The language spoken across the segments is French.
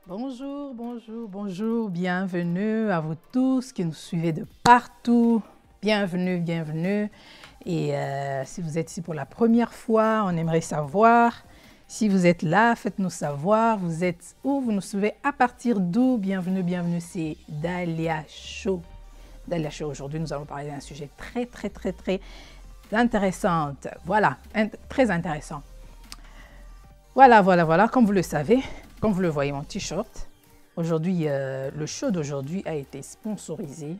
Bonjour, bonjour, bonjour, bienvenue à vous tous qui nous suivez de partout. Bienvenue, bienvenue. Et si vous êtes ici pour la première fois, on aimerait savoir. Si vous êtes là, faites-nous savoir. Vous êtes où? Vous nous suivez à partir d'où? Bienvenue, bienvenue, c'est Dalia Show. Dalia Show, aujourd'hui, nous allons parler d'un sujet très intéressant. Voilà, très intéressant. Voilà, comme vous le savez. Comme vous le voyez, mon t-shirt, aujourd'hui, le show d'aujourd'hui a été sponsorisé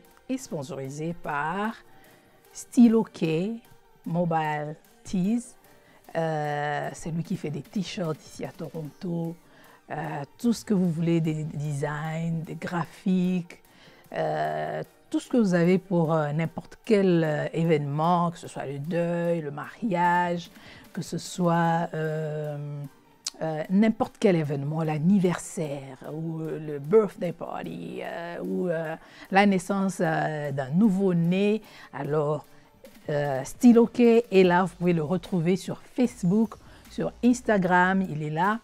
par Stylo K Mobile Tees. C'est lui qui fait des t-shirts ici à Toronto. Tout ce que vous voulez, des designs, des graphiques, tout ce que vous avez pour n'importe quel événement, que ce soit le deuil, le mariage, que ce soit n'importe quel événement, l'anniversaire ou le birthday party ou la naissance d'un nouveau-né. Alors, Stylo K est là, vous pouvez le retrouver sur Facebook, sur Instagram, il est là.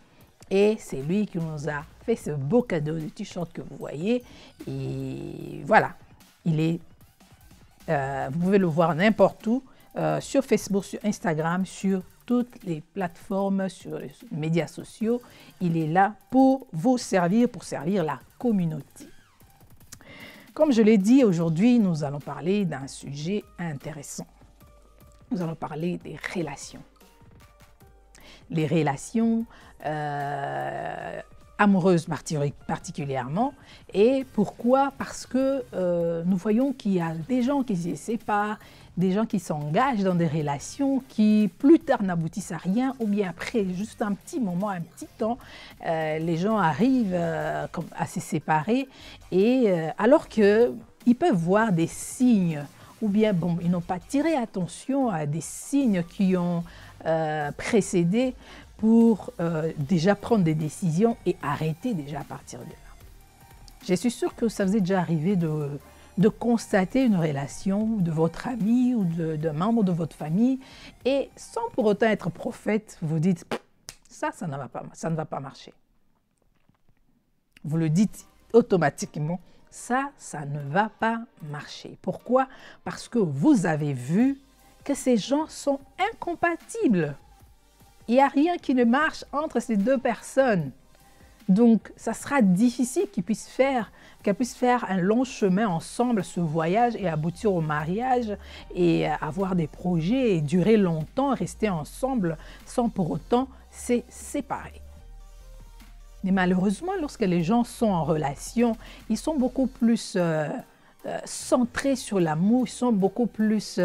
Et c'est lui qui nous a fait ce beau cadeau de t-shirt que vous voyez. Et voilà, il est, vous pouvez le voir n'importe où, sur Facebook, sur Instagram, sur toutes les plateformes, sur les médias sociaux. Il est là pour vous servir, pour servir la communauté. Comme je l'ai dit, aujourd'hui, nous allons parler d'un sujet intéressant. Nous allons parler des relations. Les relations amoureuses particulièrement. Et pourquoi? Parce que nous voyons qu'il y a des gens qui se séparent, des gens qui s'engagent dans des relations qui plus tard n'aboutissent à rien, ou bien après juste un petit moment, un petit temps, les gens arrivent à se séparer, et alors qu'ils peuvent voir des signes, ou bien bon, ils n'ont pas tiré attention à des signes qui ont précédé pour déjà prendre des décisions et arrêter déjà à partir de là. Je suis sûre que ça vous est déjà arrivé de constater une relation de votre ami ou d'un membre de votre famille, et sans pour autant être prophète, vous dites « ça ne va pas marcher ». Vous le dites automatiquement, ça ne va pas marcher. Pourquoi? Parce que vous avez vu que ces gens sont incompatibles. Il n'y a rien qui ne marche entre ces deux personnes. Donc, ça sera difficile qu'elles puissent faire un long chemin ensemble, ce voyage, et aboutir au mariage, et avoir des projets, et durer longtemps, rester ensemble, sans pour autant se séparer. Mais malheureusement, lorsque les gens sont en relation, ils sont beaucoup plus centrés sur l'amour, ils sont beaucoup plus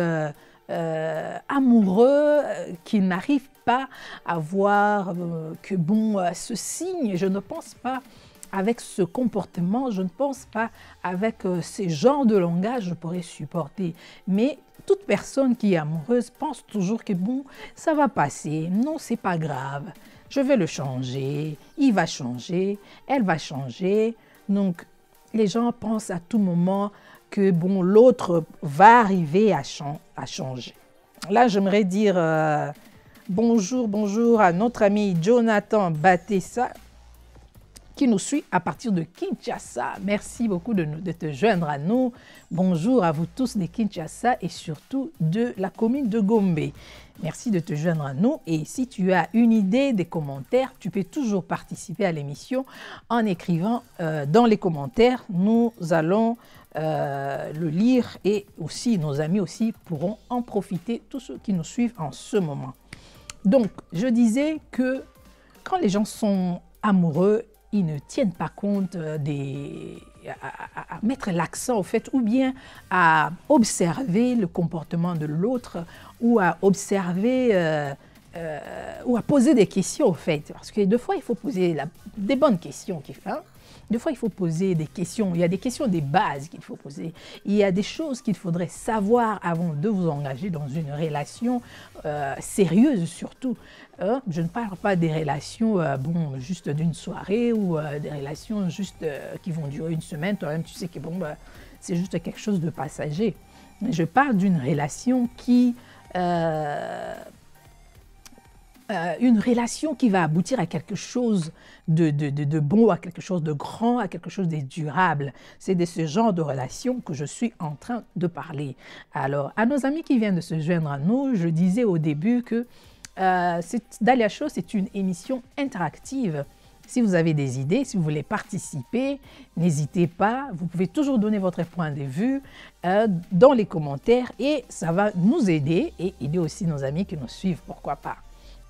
amoureux, qu'ils n'arrivent pas à voir que bon, ce signe, je ne pense pas avec ce comportement, je ne pense pas avec ces genres de langage, je pourrais supporter. Mais toute personne qui est amoureuse pense toujours que bon, ça va passer, non, c'est pas grave, je vais le changer, il va changer, elle va changer. Donc, les gens pensent à tout moment que bon, l'autre va arriver à changer. Là, j'aimerais dire bonjour à notre ami Jonathan Batessa qui nous suit à partir de Kinshasa. Merci beaucoup de te joindre à nous. Bonjour à vous tous de Kinshasa et surtout de la commune de Gombe. Merci de te joindre à nous, et si tu as une idée, des commentaires, tu peux toujours participer à l'émission en écrivant dans les commentaires. Nous allons le lire, et aussi nos amis aussi pourront en profiter, tous ceux qui nous suivent en ce moment. Donc, je disais que quand les gens sont amoureux, ils ne tiennent pas compte à mettre l'accent au fait, ou bien à observer le comportement de l'autre, ou à observer ou à poser des questions au fait. Parce que des fois, il faut poser des bonnes questions. Des fois, il faut poser des questions. Il y a des questions des bases qu'il faut poser. Il y a des choses qu'il faudrait savoir avant de vous engager dans une relation sérieuse surtout. Je ne parle pas des relations bon, juste d'une soirée, ou des relations juste qui vont durer une semaine. Toi-même, tu sais que bon, c'est juste quelque chose de passager. Je parle d'une relation qui une relation qui va aboutir à quelque chose de bon, à quelque chose de grand, à quelque chose de durable. C'est de ce genre de relation que je suis en train de parler. Alors, à nos amis qui viennent de se joindre à nous, je disais au début que Dahlia Show, c'est une émission interactive. Si vous avez des idées, si vous voulez participer, n'hésitez pas. Vous pouvez toujours donner votre point de vue dans les commentaires et ça va nous aider et aider aussi nos amis qui nous suivent, pourquoi pas.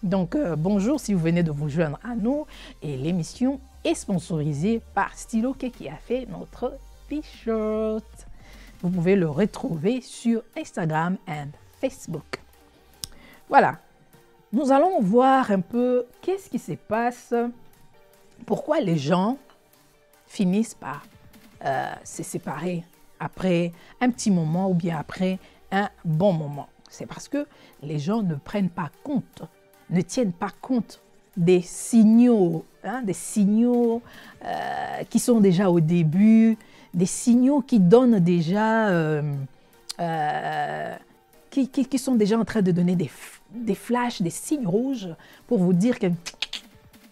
Donc, bonjour si vous venez de vous joindre à nous et l'émission est sponsorisée par Stylo qui a fait notre t-shirt. Vous pouvez le retrouver sur Instagram et Facebook. Voilà, nous allons voir un peu qu'est-ce qui se passe, pourquoi les gens finissent par se séparer après un petit moment ou bien après un bon moment. C'est parce que les gens ne prennent pas compte, ne tiennent pas compte des signaux, qui sont déjà au début, des signaux qui donnent déjà, qui sont déjà en train de donner des flashs, des signes rouges pour vous dire que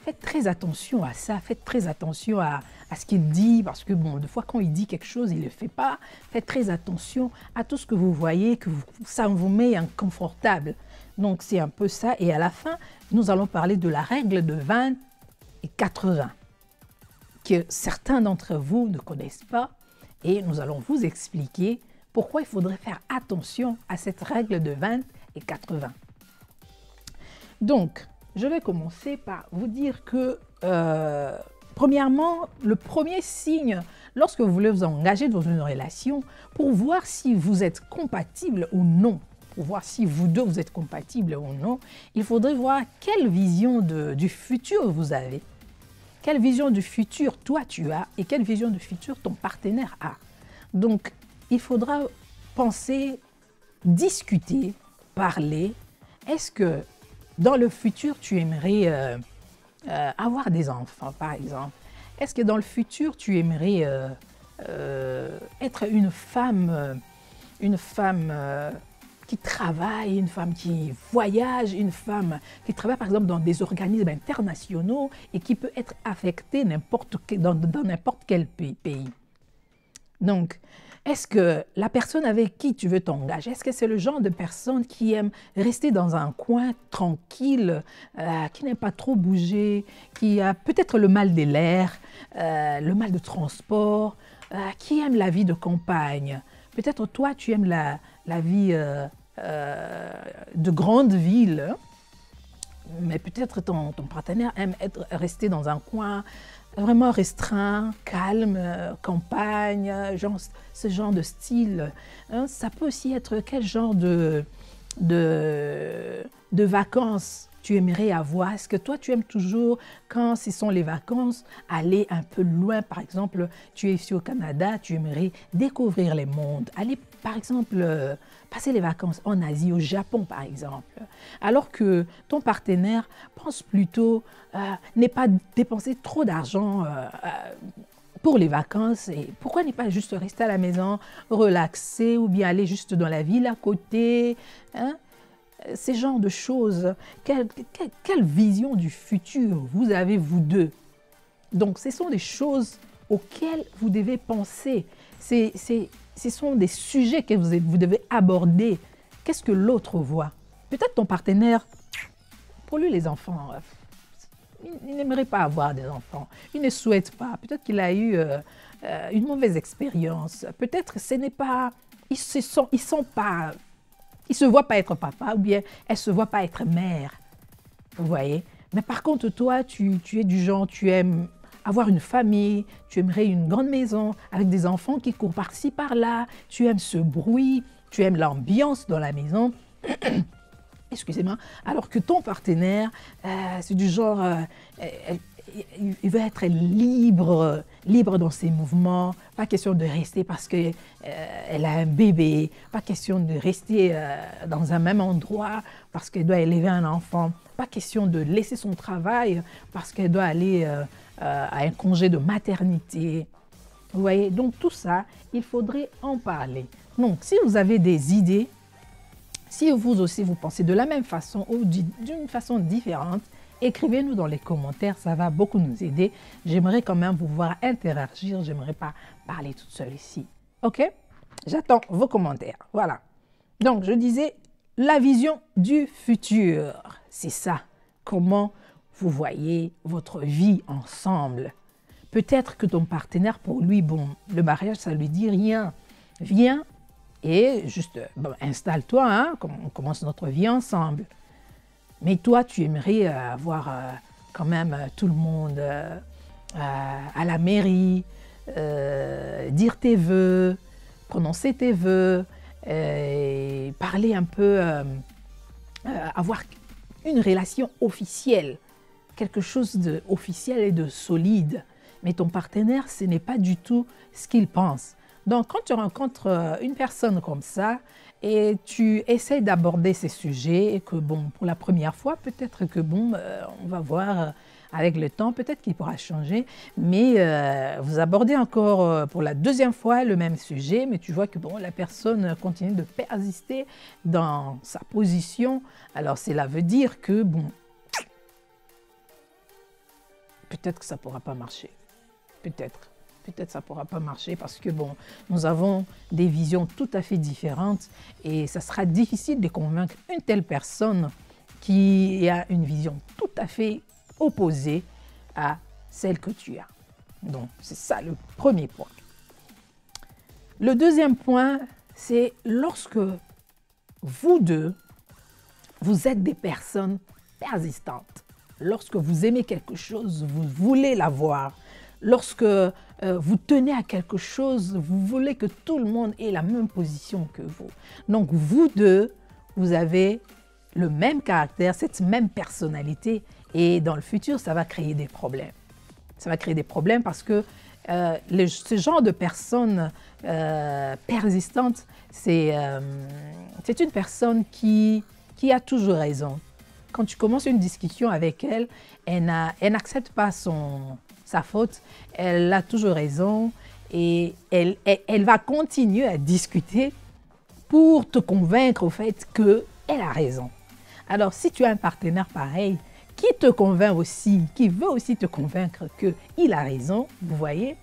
faites très attention à ça, faites très attention à ce qu'il dit, parce que bon, des fois quand il dit quelque chose, il ne le fait pas. Faites très attention à tout ce que vous voyez, ça vous met inconfortable. Donc c'est un peu ça. Et à la fin, nous allons parler de la règle de 20 et 80, que certains d'entre vous ne connaissent pas. Et nous allons vous expliquer pourquoi il faudrait faire attention à cette règle de 20 et 80. Donc, je vais commencer par vous dire que, premièrement, le premier signe, lorsque vous voulez vous engager dans une relation, pour voir si vous êtes compatible ou non, pour voir si vous deux vous êtes compatibles ou non, il faudrait voir quelle vision du futur vous avez. Quelle vision du futur toi tu as et quelle vision du futur ton partenaire a. Donc, il faudra penser, discuter, parler. Est-ce que dans le futur, tu aimerais avoir des enfants, par exemple? Est-ce que dans le futur, tu aimerais être une femme qui travaille, une femme qui voyage, une femme qui travaille par exemple dans des organismes internationaux et qui peut être affectée dans n'importe quel pays. Donc, est-ce que la personne avec qui tu veux t'engager, est-ce que c'est le genre de personne qui aime rester dans un coin tranquille, qui n'aime pas trop bouger, qui a peut-être le mal de l'air, le mal de transport, qui aime la vie de campagne? Peut-être toi, tu aimes la vie de grande ville, mais peut-être ton partenaire aime rester dans un coin vraiment restreint, calme, campagne, ce genre de style. Ça peut aussi être quel genre de vacances tu aimerais avoir. Est-ce que toi, tu aimes toujours, quand ce sont les vacances, aller un peu loin? Par exemple, tu es ici au Canada, tu aimerais découvrir les mondes, aller par exemple passer les vacances en Asie, au Japon par exemple. Alors que ton partenaire pense plutôt n'est pas dépenser trop d'argent pour les vacances. Et pourquoi ne pas juste rester à la maison, relaxer ou bien aller juste dans la ville à côté, hein? Ces genres de choses, quelle vision du futur vous avez vous deux? Donc ce sont des choses auxquelles vous devez penser. Ce sont des sujets que vous devez aborder. Qu'est-ce que l'autre voit? Peut-être ton partenaire, pour lui les enfants, il n'aimerait pas avoir des enfants. Il ne souhaite pas. Peut-être qu'il a eu une mauvaise expérience. Peut-être ce n'est pas... Ils ne se voient pas être papa ou bien elle ne se voit pas être mère. Vous voyez? Mais par contre, toi, tu es du genre, tu aimes avoir une famille, tu aimerais une grande maison avec des enfants qui courent par-ci, par-là, tu aimes ce bruit, tu aimes l'ambiance dans la maison. Excusez-moi. Alors que ton partenaire, c'est du genre, il veut être libre dans ses mouvements, pas question de rester parce qu'elle a un bébé, pas question de rester dans un même endroit parce qu'elle doit élever un enfant, pas question de laisser son travail parce qu'elle doit aller à un congé de maternité. Vous voyez, donc tout ça, il faudrait en parler. Donc si vous avez des idées, Si vous aussi vous pensez de la même façon ou d'une façon différente, écrivez-nous dans les commentaires, ça va beaucoup nous aider. J'aimerais quand même vous voir interagir, j'aimerais pas parler toute seule ici. Ok? J'attends vos commentaires. Voilà. Donc, je disais, la vision du futur, c'est ça. Comment vous voyez votre vie ensemble. Peut-être que ton partenaire, pour lui, bon, le mariage, ça lui dit rien. Viens et juste, bon, installe-toi, hein, on commence notre vie ensemble. Mais toi, tu aimerais avoir quand même tout le monde à la mairie, dire tes vœux, prononcer tes vœux, parler un peu, avoir une relation officielle, quelque chose d'officiel et de solide. Mais ton partenaire, ce n'est pas du tout ce qu'il pense. Donc, quand tu rencontres une personne comme ça et tu essaies d'aborder ces sujets et que, bon, pour la première fois, peut-être que, bon, on va voir avec le temps, peut-être qu'il pourra changer, mais vous abordez encore pour la deuxième fois le même sujet, mais tu vois que, bon, la personne continue de persister dans sa position. Alors, cela veut dire que, bon, peut-être que ça ne pourra pas marcher. Peut-être ça ne pourra pas marcher parce que, bon, nous avons des visions tout à fait différentes et ça sera difficile de convaincre une telle personne qui a une vision tout à fait opposée à celle que tu as. Donc, c'est ça le premier point. Le deuxième point, c'est lorsque vous deux, vous êtes des personnes persistantes. Lorsque vous aimez quelque chose, vous voulez l'avoir. Lorsque vous tenez à quelque chose, vous voulez que tout le monde ait la même position que vous. Donc, vous deux, vous avez le même caractère, cette même personnalité. Et dans le futur, ça va créer des problèmes. Ça va créer des problèmes parce que ce genre de personne persistante, c'est une personne qui a toujours raison. Quand tu commences une discussion avec elle, elle n'accepte pas sa faute, elle a toujours raison et elle va continuer à discuter pour te convaincre au fait qu'elle a raison. Alors, si tu as un partenaire pareil, qui te convainc aussi, qui veut aussi te convaincre qu'il a raison, vous voyez,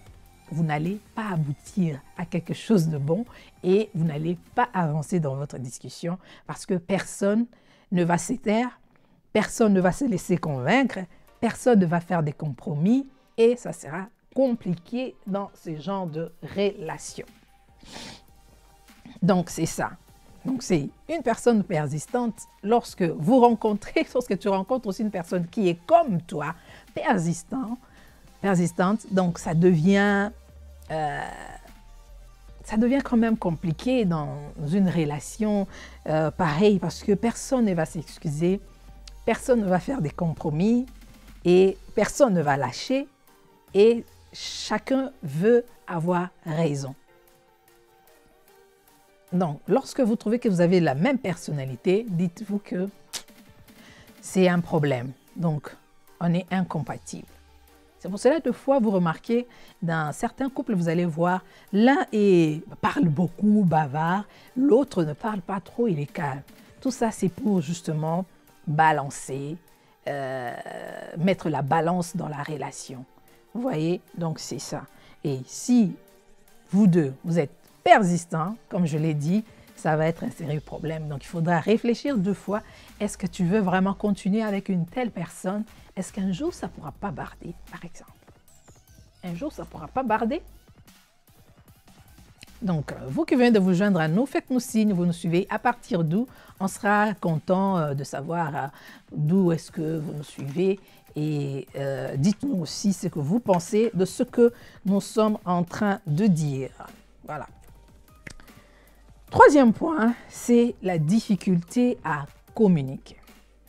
vous n'allez pas aboutir à quelque chose de bon et vous n'allez pas avancer dans votre discussion parce que personne ne va se taire, personne ne va se laisser convaincre, personne ne va faire des compromis et ça sera compliqué dans ce genre de relation. Donc, c'est ça. Donc, c'est une personne persistante lorsque tu rencontres aussi une personne qui est comme toi, persistante, donc ça devient quand même compliqué dans une relation pareille parce que personne ne va s'excuser, personne ne va faire des compromis et personne ne va lâcher et chacun veut avoir raison. Donc, lorsque vous trouvez que vous avez la même personnalité, dites-vous que c'est un problème. Donc, on est incompatibles. C'est pour cela que des fois, vous remarquez, dans certains couples, vous allez voir, l'un parle beaucoup, bavard, l'autre ne parle pas trop, il est calme. Tout ça, c'est pour justement balancer, mettre la balance dans la relation. Vous voyez? Donc, c'est ça. Et si vous deux, vous êtes persistant, comme je l'ai dit, ça va être un sérieux problème. Donc, il faudra réfléchir 2 fois. Est-ce que tu veux vraiment continuer avec une telle personne? Est-ce qu'un jour, ça ne pourra pas barder, par exemple? Un jour, ça ne pourra pas barder? Donc, vous qui venez de vous joindre à nous, faites-nous signe, vous nous suivez. À partir d'où? On sera content de savoir d'où est-ce que vous nous suivez. Et dites-nous aussi ce que vous pensez de ce que nous sommes en train de dire. Voilà. Troisième point, c'est la difficulté à communiquer.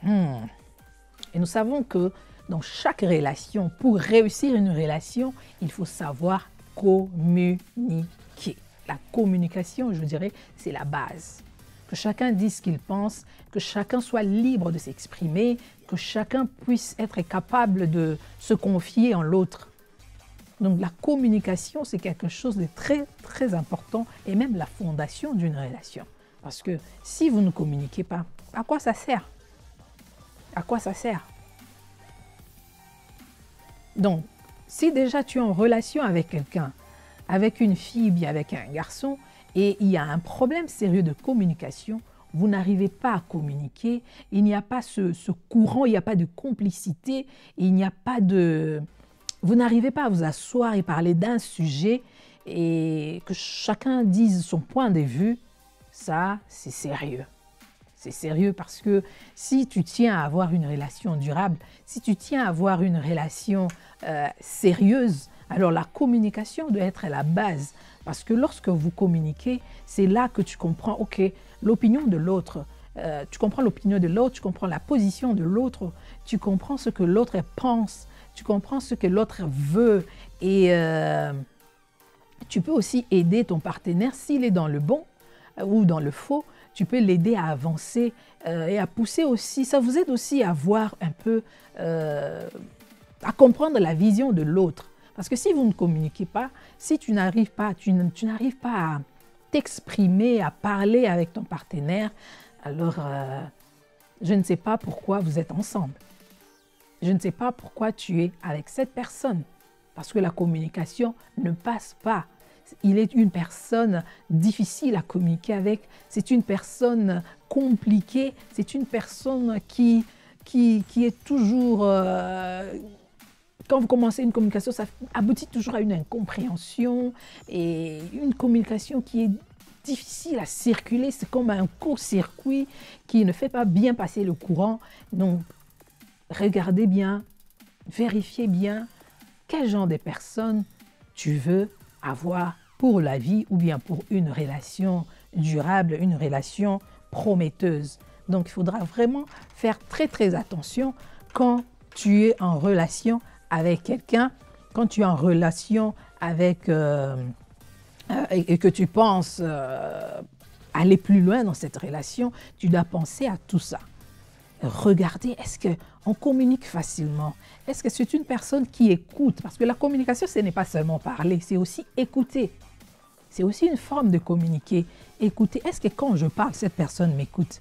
Et nous savons que dans chaque relation, pour réussir une relation, il faut savoir communiquer. La communication, je dirais, c'est la base. Que chacun dise ce qu'il pense, que chacun soit libre de s'exprimer, que chacun puisse être capable de se confier en l'autre. Donc la communication, c'est quelque chose de très, très important et même la fondation d'une relation. Parce que si vous ne communiquez pas, à quoi ça sert? À quoi ça sert? Donc, si déjà tu es en relation avec quelqu'un, avec une fille, bien avec un garçon, et il y a un problème sérieux de communication, vous n'arrivez pas à communiquer, il n'y a pas ce courant, il n'y a pas de complicité, il n'y a pas de... Vous n'arrivez pas à vous asseoir et parler d'un sujet et que chacun dise son point de vue, ça, c'est sérieux. C'est sérieux parce que si tu tiens à avoir une relation durable, si tu tiens à avoir une relation sérieuse, alors la communication doit être la base. Parce que lorsque vous communiquez, c'est là que tu comprends, ok, l'opinion de l'autre. Tu comprends l'opinion de l'autre, tu comprends la position de l'autre, tu comprends ce que l'autre pense, tu comprends ce que l'autre veut. Et tu peux aussi aider ton partenaire s'il est dans le bon ou dans le faux. Tu peux l'aider à avancer et à pousser aussi. Ça vous aide aussi à voir un peu, à comprendre la vision de l'autre. Parce que si vous ne communiquez pas, si tu n'arrives pas, tu n'arrives pas à t'exprimer, à parler avec ton partenaire, alors je ne sais pas pourquoi vous êtes ensemble. Je ne sais pas pourquoi tu es avec cette personne. Parce que la communication ne passe pas. Il est une personne difficile à communiquer avec, c'est une personne compliquée, c'est une personne qui est toujours... quand vous commencez une communication, ça aboutit toujours à une incompréhension et une communication qui est difficile à circuler. C'est comme un court-circuit qui ne fait pas bien passer le courant. Donc, regardez bien, vérifiez bien quel genre de personne tu veux avoir pour la vie ou bien pour une relation durable, une relation prometteuse. Donc, il faudra vraiment faire très, très attention quand tu es en relation avec quelqu'un, quand tu es en relation avec et que tu penses aller plus loin dans cette relation, tu dois penser à tout ça. Regardez, est-ce qu'on communique facilement? Est-ce que c'est une personne qui écoute? Parce que la communication, ce n'est pas seulement parler, c'est aussi écouter. C'est aussi une forme de communiquer. Écouter, est-ce que quand je parle, cette personne m'écoute?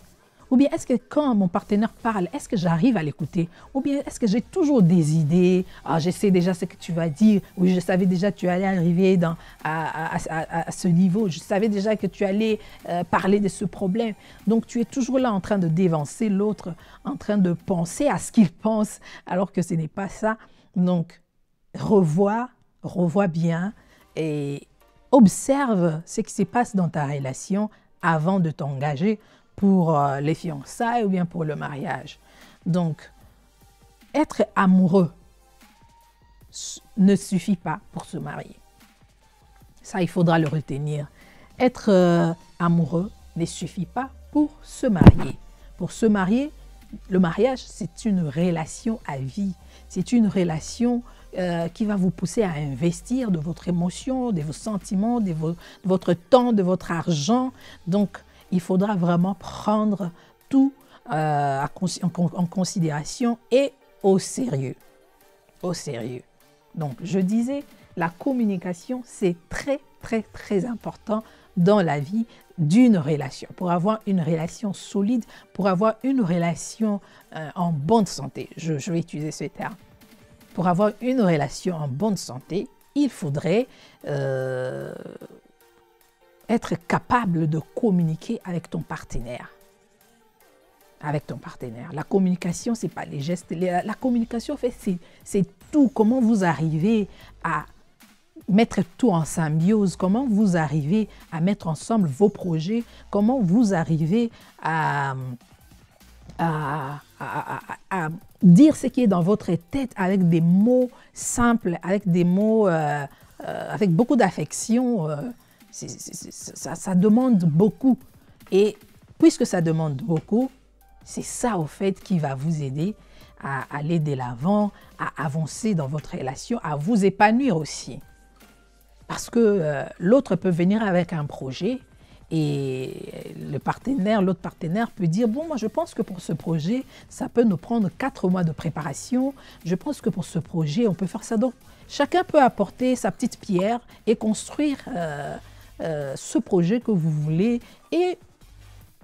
Ou bien est-ce que quand mon partenaire parle, est-ce que j'arrive à l'écouter? Ou bien est-ce que j'ai toujours des idées? Ah, je sais déjà ce que tu vas dire. Oui, je savais déjà que tu allais arriver à ce niveau. Je savais déjà que tu allais parler de ce problème. Donc, tu es toujours là en train de dévancer l'autre, en train de penser à ce qu'il pense, alors que ce n'est pas ça. Donc, revois bien et observe ce qui se passe dans ta relation avant de t'engager pour les fiançailles ou bien pour le mariage. Donc, être amoureux ne suffit pas pour se marier. Ça, il faudra le retenir. Être amoureux ne suffit pas pour se marier. Pour se marier, le mariage, c'est une relation à vie. C'est une relation qui va vous pousser à investir de votre émotion, de vos sentiments, de votre temps, de votre argent. Donc, il faudra vraiment prendre tout en considération et au sérieux. Au sérieux. Donc, je disais, la communication, c'est très, très, très important dans la vie d'une relation. Pour avoir une relation solide, pour avoir une relation en bonne santé. Je vais utiliser ce terme. Pour avoir une relation en bonne santé, il faudrait être capable de communiquer avec ton partenaire. Avec ton partenaire. La communication, ce n'est pas les gestes. La communication, en fait, c'est tout. Comment vous arrivez à mettre tout en symbiose, comment vous arrivez à mettre ensemble vos projets, comment vous arrivez à dire ce qui est dans votre tête avec des mots simples, avec des mots, avec beaucoup d'affection. Ça demande beaucoup. Et puisque ça demande beaucoup, c'est ça, au fait, qui va vous aider à aller de l'avant, à avancer dans votre relation, à vous épanouir aussi. Parce que l'autre peut venir avec un projet et l'autre partenaire peut dire « Bon, moi, je pense que pour ce projet, ça peut nous prendre 4 mois de préparation. Je pense que pour ce projet, on peut faire ça. » Donc, chacun peut apporter sa petite pierre et construire ce projet que vous voulez et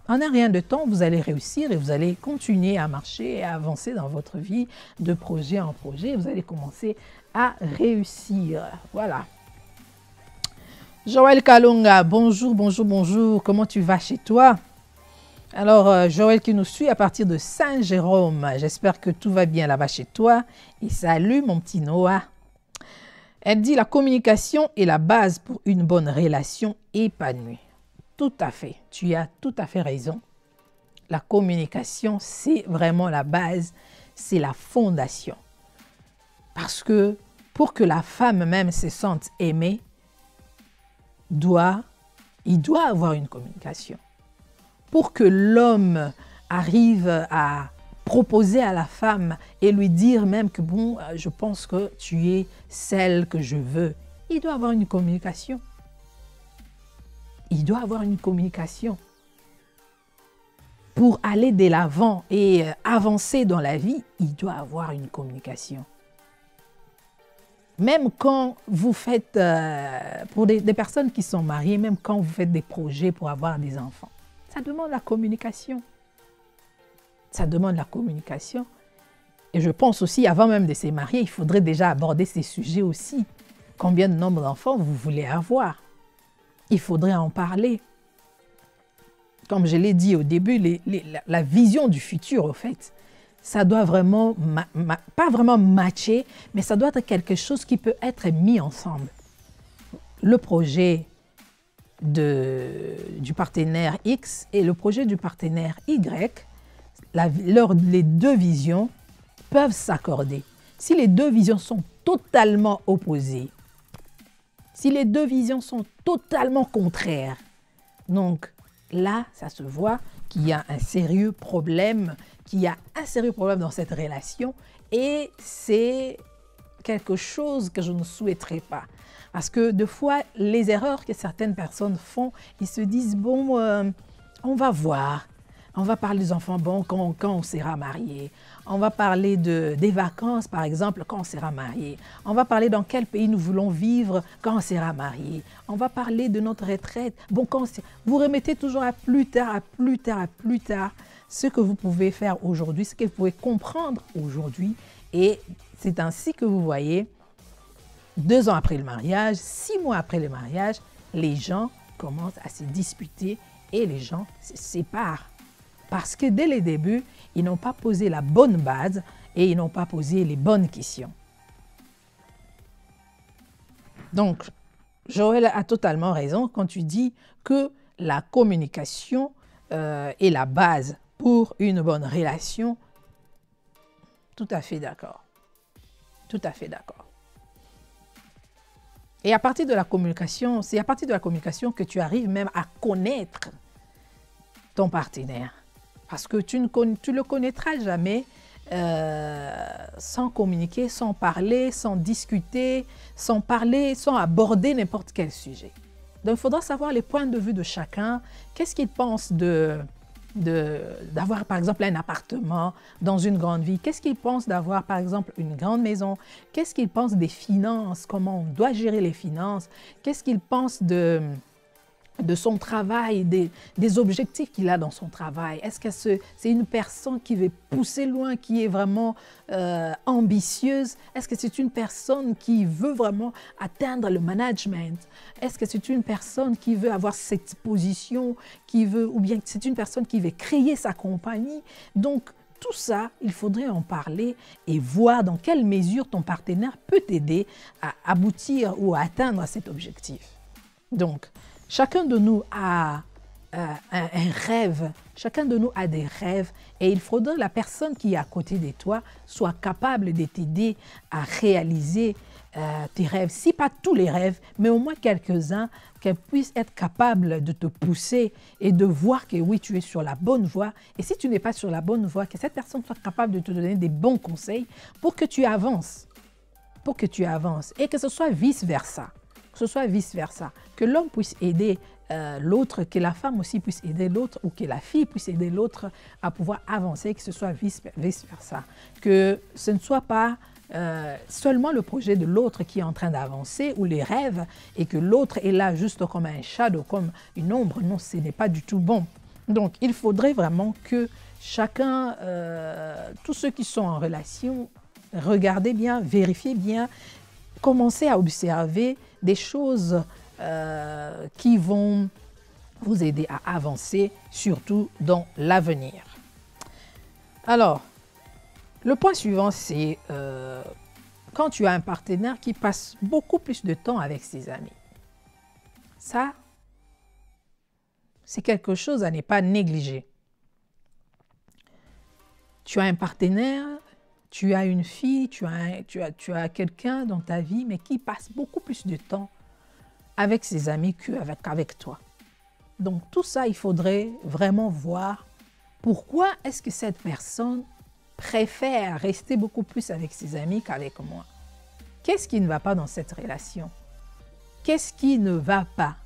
En un rien de temps, vous allez réussir et vous allez continuer à marcher et à avancer dans votre vie de projet en projet. Vous allez commencer à réussir. Voilà. Joël Kalonga, bonjour, bonjour, bonjour. Comment tu vas chez toi? Alors, Joël qui nous suit à partir de Saint-Jérôme. J'espère que tout va bien là-bas chez toi. Et salut mon petit Noah. Elle dit la communication est la base pour une bonne relation épanouie. Tout à fait, tu as tout à fait raison. La communication, c'est vraiment la base, c'est la fondation. Parce que pour que la femme même se sente aimée, il doit avoir une communication. Pour que l'homme arrive à proposer à la femme et lui dire même que bon, je pense que tu es celle que je veux, il doit avoir une communication. Il doit avoir une communication. Pour aller de l'avant et avancer dans la vie, il doit avoir une communication. Même quand vous faites, pour des personnes qui sont mariées, même quand vous faites des projets pour avoir des enfants, ça demande la communication. Ça demande la communication. Et je pense aussi, avant même de se marier, il faudrait déjà aborder ces sujets aussi. Combien de nombre d'enfants vous voulez avoir? Il faudrait en parler. Comme je l'ai dit au début, la vision du futur, au fait, ça doit vraiment, pas vraiment matcher, mais ça doit être quelque chose qui peut être mis ensemble. Le projet du partenaire X et le projet du partenaire Y, les deux visions peuvent s'accorder. Si les deux visions sont totalement opposées, si les deux visions sont totalement contraires, donc là, ça se voit qu'il y a un sérieux problème, dans cette relation et c'est quelque chose que je ne souhaiterais pas. Parce que des fois, les erreurs que certaines personnes font, ils se disent, bon, on va voir. On va parler des enfants, bon, quand on sera marié. On va parler des vacances, par exemple, quand on sera marié. On va parler dans quel pays nous voulons vivre quand on sera marié. On va parler de notre retraite. Bon, vous remettez toujours à plus tard, à plus tard, à plus tard ce que vous pouvez faire aujourd'hui, ce que vous pouvez comprendre aujourd'hui. Et c'est ainsi que vous voyez, 2 ans après le mariage, 6 mois après le mariage, les gens commencent à se disputer et les gens se séparent. Parce que dès le début, ils n'ont pas posé la bonne base et ils n'ont pas posé les bonnes questions. Donc, Joël a totalement raison quand tu dis que la communication est la base pour une bonne relation. Tout à fait d'accord. Tout à fait d'accord. Et à partir de la communication, c'est à partir de la communication que tu arrives même à connaître ton partenaire. Parce que tu ne le connaîtras jamais sans communiquer, sans parler, sans discuter, sans aborder n'importe quel sujet. Donc, il faudra savoir les points de vue de chacun. Qu'est-ce qu'il pense d'avoir, par exemple, un appartement dans une grande ville? Qu'est-ce qu'il pense d'avoir, par exemple, une grande maison? Qu'est-ce qu'il pense des finances? Comment on doit gérer les finances? Qu'est-ce qu'il pense de son travail, des objectifs qu'il a dans son travail? Est-ce que c'est une personne qui veut pousser loin, qui est vraiment ambitieuse? Est-ce que c'est une personne qui veut vraiment atteindre le management? Est-ce que c'est une personne qui veut avoir cette position, ou bien c'est une personne qui veut créer sa compagnie? Donc, tout ça, il faudrait en parler et voir dans quelle mesure ton partenaire peut t'aider à aboutir ou à atteindre cet objectif. Donc, chacun de nous a un rêve, chacun de nous a des rêves et il faudrait que la personne qui est à côté de toi soit capable de t'aider à réaliser tes rêves. Si pas tous les rêves, mais au moins quelques-uns, qu'elle puisse être capable de te pousser et de voir que oui, tu es sur la bonne voie. Et si tu n'es pas sur la bonne voie, que cette personne soit capable de te donner des bons conseils pour que tu avances. Pour que tu avances et que ce soit vice-versa. Que ce soit vice-versa, que l'homme puisse aider l'autre, que la femme aussi puisse aider l'autre ou que la fille puisse aider l'autre à pouvoir avancer, que ce soit vice-versa. Que ce ne soit pas seulement le projet de l'autre qui est en train d'avancer ou les rêves et que l'autre est là juste comme un shadow, comme une ombre. Non, ce n'est pas du tout bon. Donc, il faudrait vraiment que chacun, tous ceux qui sont en relation, regardez bien, vérifiez bien, commencez à observer des choses qui vont vous aider à avancer, surtout dans l'avenir. Alors, le point suivant, c'est quand tu as un partenaire qui passe beaucoup plus de temps avec ses amis. Ça, c'est quelque chose à ne pas négliger. Tu as un partenaire, tu as une fille, tu as quelqu'un dans ta vie, mais qui passe beaucoup plus de temps avec ses amis qu'avec toi. Donc tout ça, il faudrait vraiment voir pourquoi est-ce que cette personne préfère rester beaucoup plus avec ses amis qu'avec moi. Qu'est-ce qui ne va pas dans cette relation? Qu'est-ce qui ne va pas?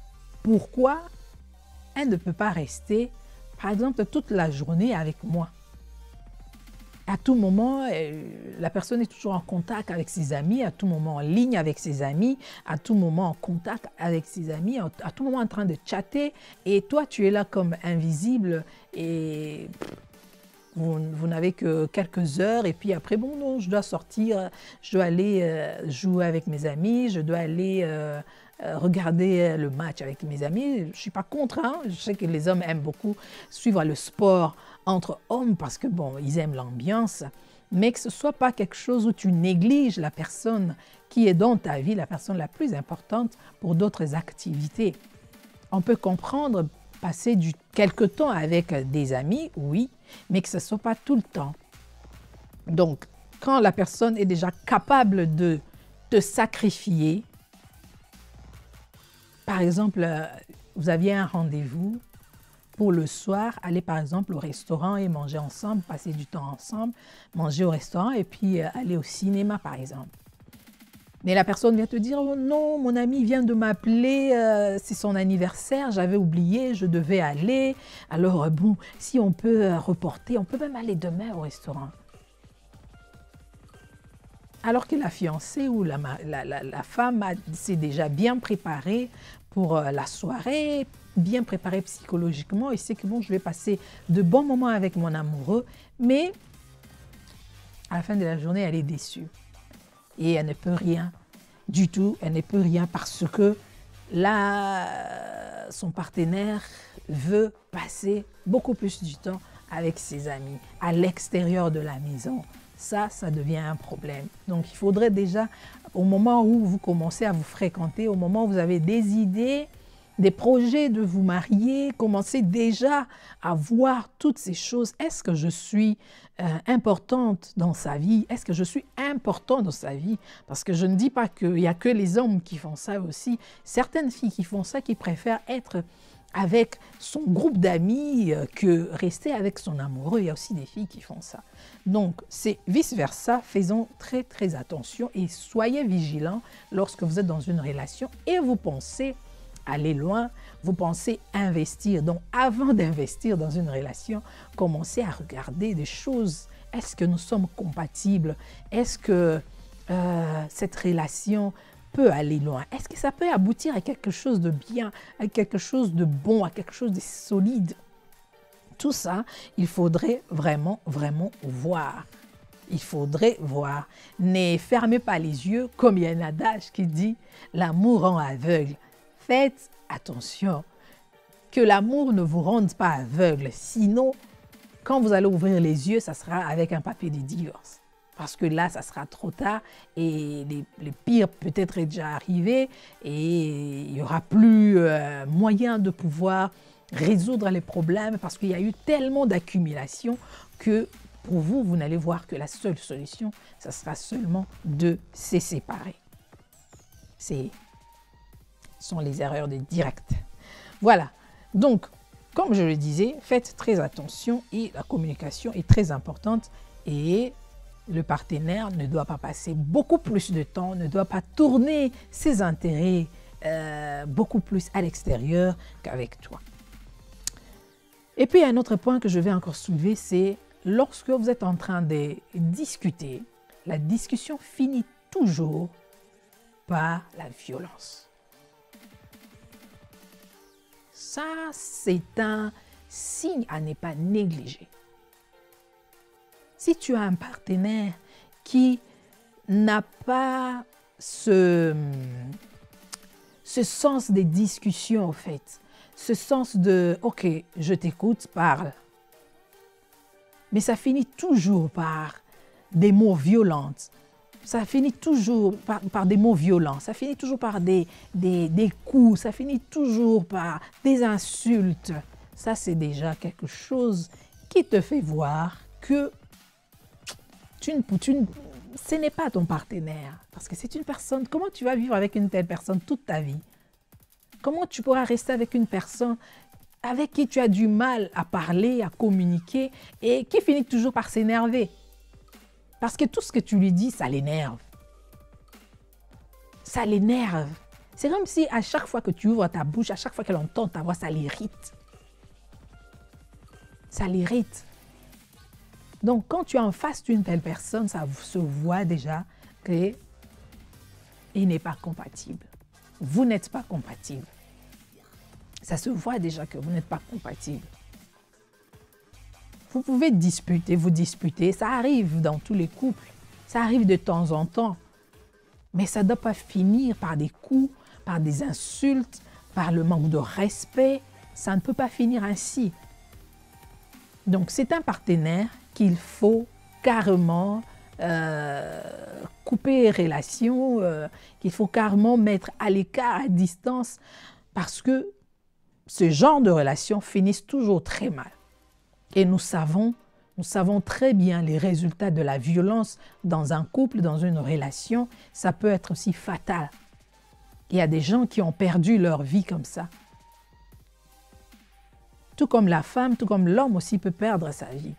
Pourquoi elle ne peut pas rester, par exemple, toute la journée avec moi? À tout moment, la personne est toujours en contact avec ses amis, à tout moment en ligne avec ses amis, à tout moment en contact avec ses amis, à tout moment en train de chatter. Et toi, tu es là comme invisible et vous n'avez que quelques heures. Et puis après, bon, non, je dois sortir, je dois aller jouer avec mes amis, je dois aller regarder le match avec mes amis. Je ne suis pas contre, hein. Je sais que les hommes aiment beaucoup suivre le sport entre hommes parce que bon, ils aiment l'ambiance, mais que ce ne soit pas quelque chose où tu négliges la personne qui est dans ta vie, la personne la plus importante pour d'autres activités. On peut comprendre passer quelque temps avec des amis, oui, mais que ce ne soit pas tout le temps. Donc, quand la personne est déjà capable de te sacrifier, par exemple, vous aviez un rendez-vous pour le soir, aller par exemple au restaurant et manger ensemble, passer du temps ensemble, manger au restaurant et puis aller au cinéma par exemple. Mais la personne vient te dire « Oh non, mon ami vient de m'appeler, c'est son anniversaire, j'avais oublié, je devais aller. Alors bon, si on peut reporter, on peut même aller demain au restaurant. » Alors que la fiancée ou la femme s'est déjà bien préparée pour la soirée, bien préparée psychologiquement et sait que bon, je vais passer de bons moments avec mon amoureux, mais à la fin de la journée, elle est déçue. Et elle ne peut rien du tout, elle ne peut rien parce que là, son partenaire veut passer beaucoup plus du temps avec ses amis, à l'extérieur de la maison. Ça devient un problème. Donc, il faudrait déjà, au moment où vous commencez à vous fréquenter, au moment où vous avez des idées, des projets de vous marier, commencez déjà à voir toutes ces choses. Est-ce que je suis importante dans sa vie? Est-ce que je suis important dans sa vie? Parce que je ne dis pas qu'il n'y a que les hommes qui font ça aussi. Certaines filles qui font ça, qui préfèrent être avec son groupe d'amis que rester avec son amoureux. Il y a aussi des filles qui font ça. Donc, c'est vice-versa. Faisons très, très attention et soyez vigilants lorsque vous êtes dans une relation et vous pensez aller loin, vous pensez investir. Donc, avant d'investir dans une relation, commencez à regarder des choses. Est-ce que nous sommes compatibles? Est-ce que cette relation peut aller loin? Est-ce que ça peut aboutir à quelque chose de bien, à quelque chose de bon, à quelque chose de solide? Tout ça, il faudrait vraiment, vraiment voir. Il faudrait voir. Ne fermez pas les yeux, comme il y a un adage qui dit « l'amour rend aveugle ». Faites attention que l'amour ne vous rende pas aveugle. Sinon, quand vous allez ouvrir les yeux, ça sera avec un papier de divorce. Parce que là, ça sera trop tard et le pire peut-être est déjà arrivé et il n'y aura plus moyen de pouvoir résoudre les problèmes parce qu'il y a eu tellement d'accumulation que pour vous, vous n'allez voir que la seule solution, ça sera seulement de se séparer. Ce sont les erreurs de direct. Voilà. Donc, comme je le disais, faites très attention et la communication est très importante et le partenaire ne doit pas passer beaucoup plus de temps, ne doit pas tourner ses intérêts beaucoup plus à l'extérieur qu'avec toi. Et puis, un autre point que je vais encore soulever, c'est lorsque vous êtes en train de discuter, la discussion finit toujours par la violence. Ça, c'est signe à ne pas négliger. Si tu as un partenaire qui n'a pas ce sens des discussions, en fait, ce sens de « ok, je t'écoute, parle », mais ça finit toujours par des mots violents, ça finit toujours par des mots violents, ça finit toujours par des coups, ça finit toujours par des insultes. Ça, c'est déjà quelque chose qui te fait voir que ce n'est pas ton partenaire. Parce que c'est une personne, comment tu vas vivre avec une telle personne toute ta vie? Comment tu pourras rester avec une personne avec qui tu as du mal à parler, à communiquer et qui finit toujours par s'énerver? Parce que tout ce que tu lui dis, ça l'énerve. Ça l'énerve. C'est comme si à chaque fois que tu ouvres ta bouche, à chaque fois qu'elle entend ta voix, ça l'irrite. Ça l'irrite. Donc, quand tu es en face d'une telle personne, ça se voit déjà qu'il n'est pas compatible. Vous n'êtes pas compatible. Ça se voit déjà que vous n'êtes pas compatible. Vous pouvez vous disputer, ça arrive dans tous les couples, ça arrive de temps en temps. Mais ça ne doit pas finir par des coups, par des insultes, par le manque de respect. Ça ne peut pas finir ainsi. Donc, c'est un partenaire qu'il faut carrément couper relation, qu'il faut carrément mettre à l'écart, à distance, parce que ce genre de relations finissent toujours très mal. Et nous savons très bien les résultats de la violence dans un couple, dans une relation. Ça peut être aussi fatal. Il y a des gens qui ont perdu leur vie comme ça. Tout comme la femme, tout comme l'homme aussi peut perdre sa vie.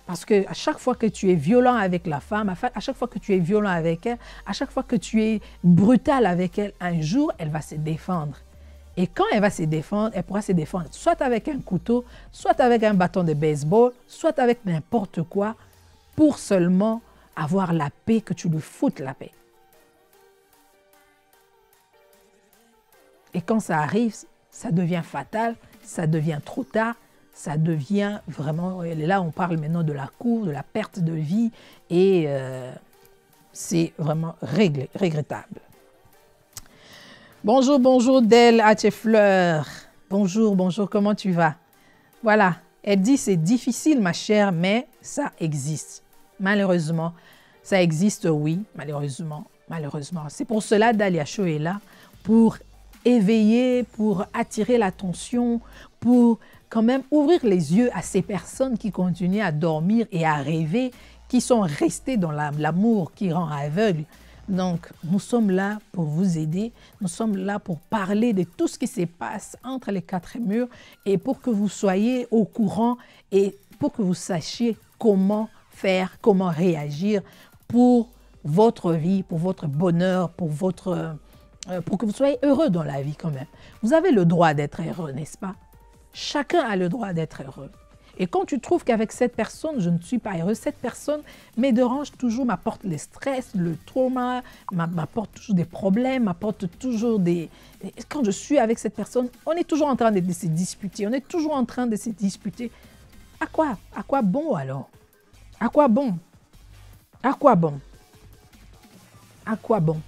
Parce qu'à chaque fois que tu es violent avec la femme, à chaque fois que tu es violent avec elle, à chaque fois que tu es brutal avec elle, un jour, elle va se défendre. Et quand elle va se défendre, elle pourra se défendre soit avec un couteau, soit avec un bâton de baseball, soit avec n'importe quoi, pour seulement avoir la paix, que tu lui foutes la paix. Et quand ça arrive, ça devient fatal, ça devient trop tard, ça devient vraiment... Là, on parle maintenant de la cour, de la perte de vie, et c'est vraiment regrettable. Bonjour, bonjour Del Hatchefleur. Bonjour, bonjour, comment tu vas? Voilà, elle dit c'est difficile ma chère, mais ça existe. Malheureusement, ça existe, oui, malheureusement. C'est pour cela Dalia Show est là, pour éveiller, pour attirer l'attention, pour quand même ouvrir les yeux à ces personnes qui continuent à dormir et à rêver, qui sont restées dans l'amour qui rend aveugle. Donc, nous sommes là pour vous aider, nous sommes là pour parler de tout ce qui se passe entre les quatre murs et pour que vous soyez au courant et pour que vous sachiez comment faire, comment réagir pour votre vie, pour votre bonheur, pour que vous soyez heureux dans la vie quand même. Vous avez le droit d'être heureux, n'est-ce pas? Chacun a le droit d'être heureux. Et quand tu trouves qu'avec cette personne, je ne suis pas heureux, cette personne me dérange toujours, m'apporte le stress, le trauma, m'apporte toujours des problèmes, m'apporte toujours des... Quand je suis avec cette personne, on est toujours en train de se disputer, on est toujours en train de se disputer. À quoi? À quoi bon alors? À quoi bon? À quoi bon? À quoi bon?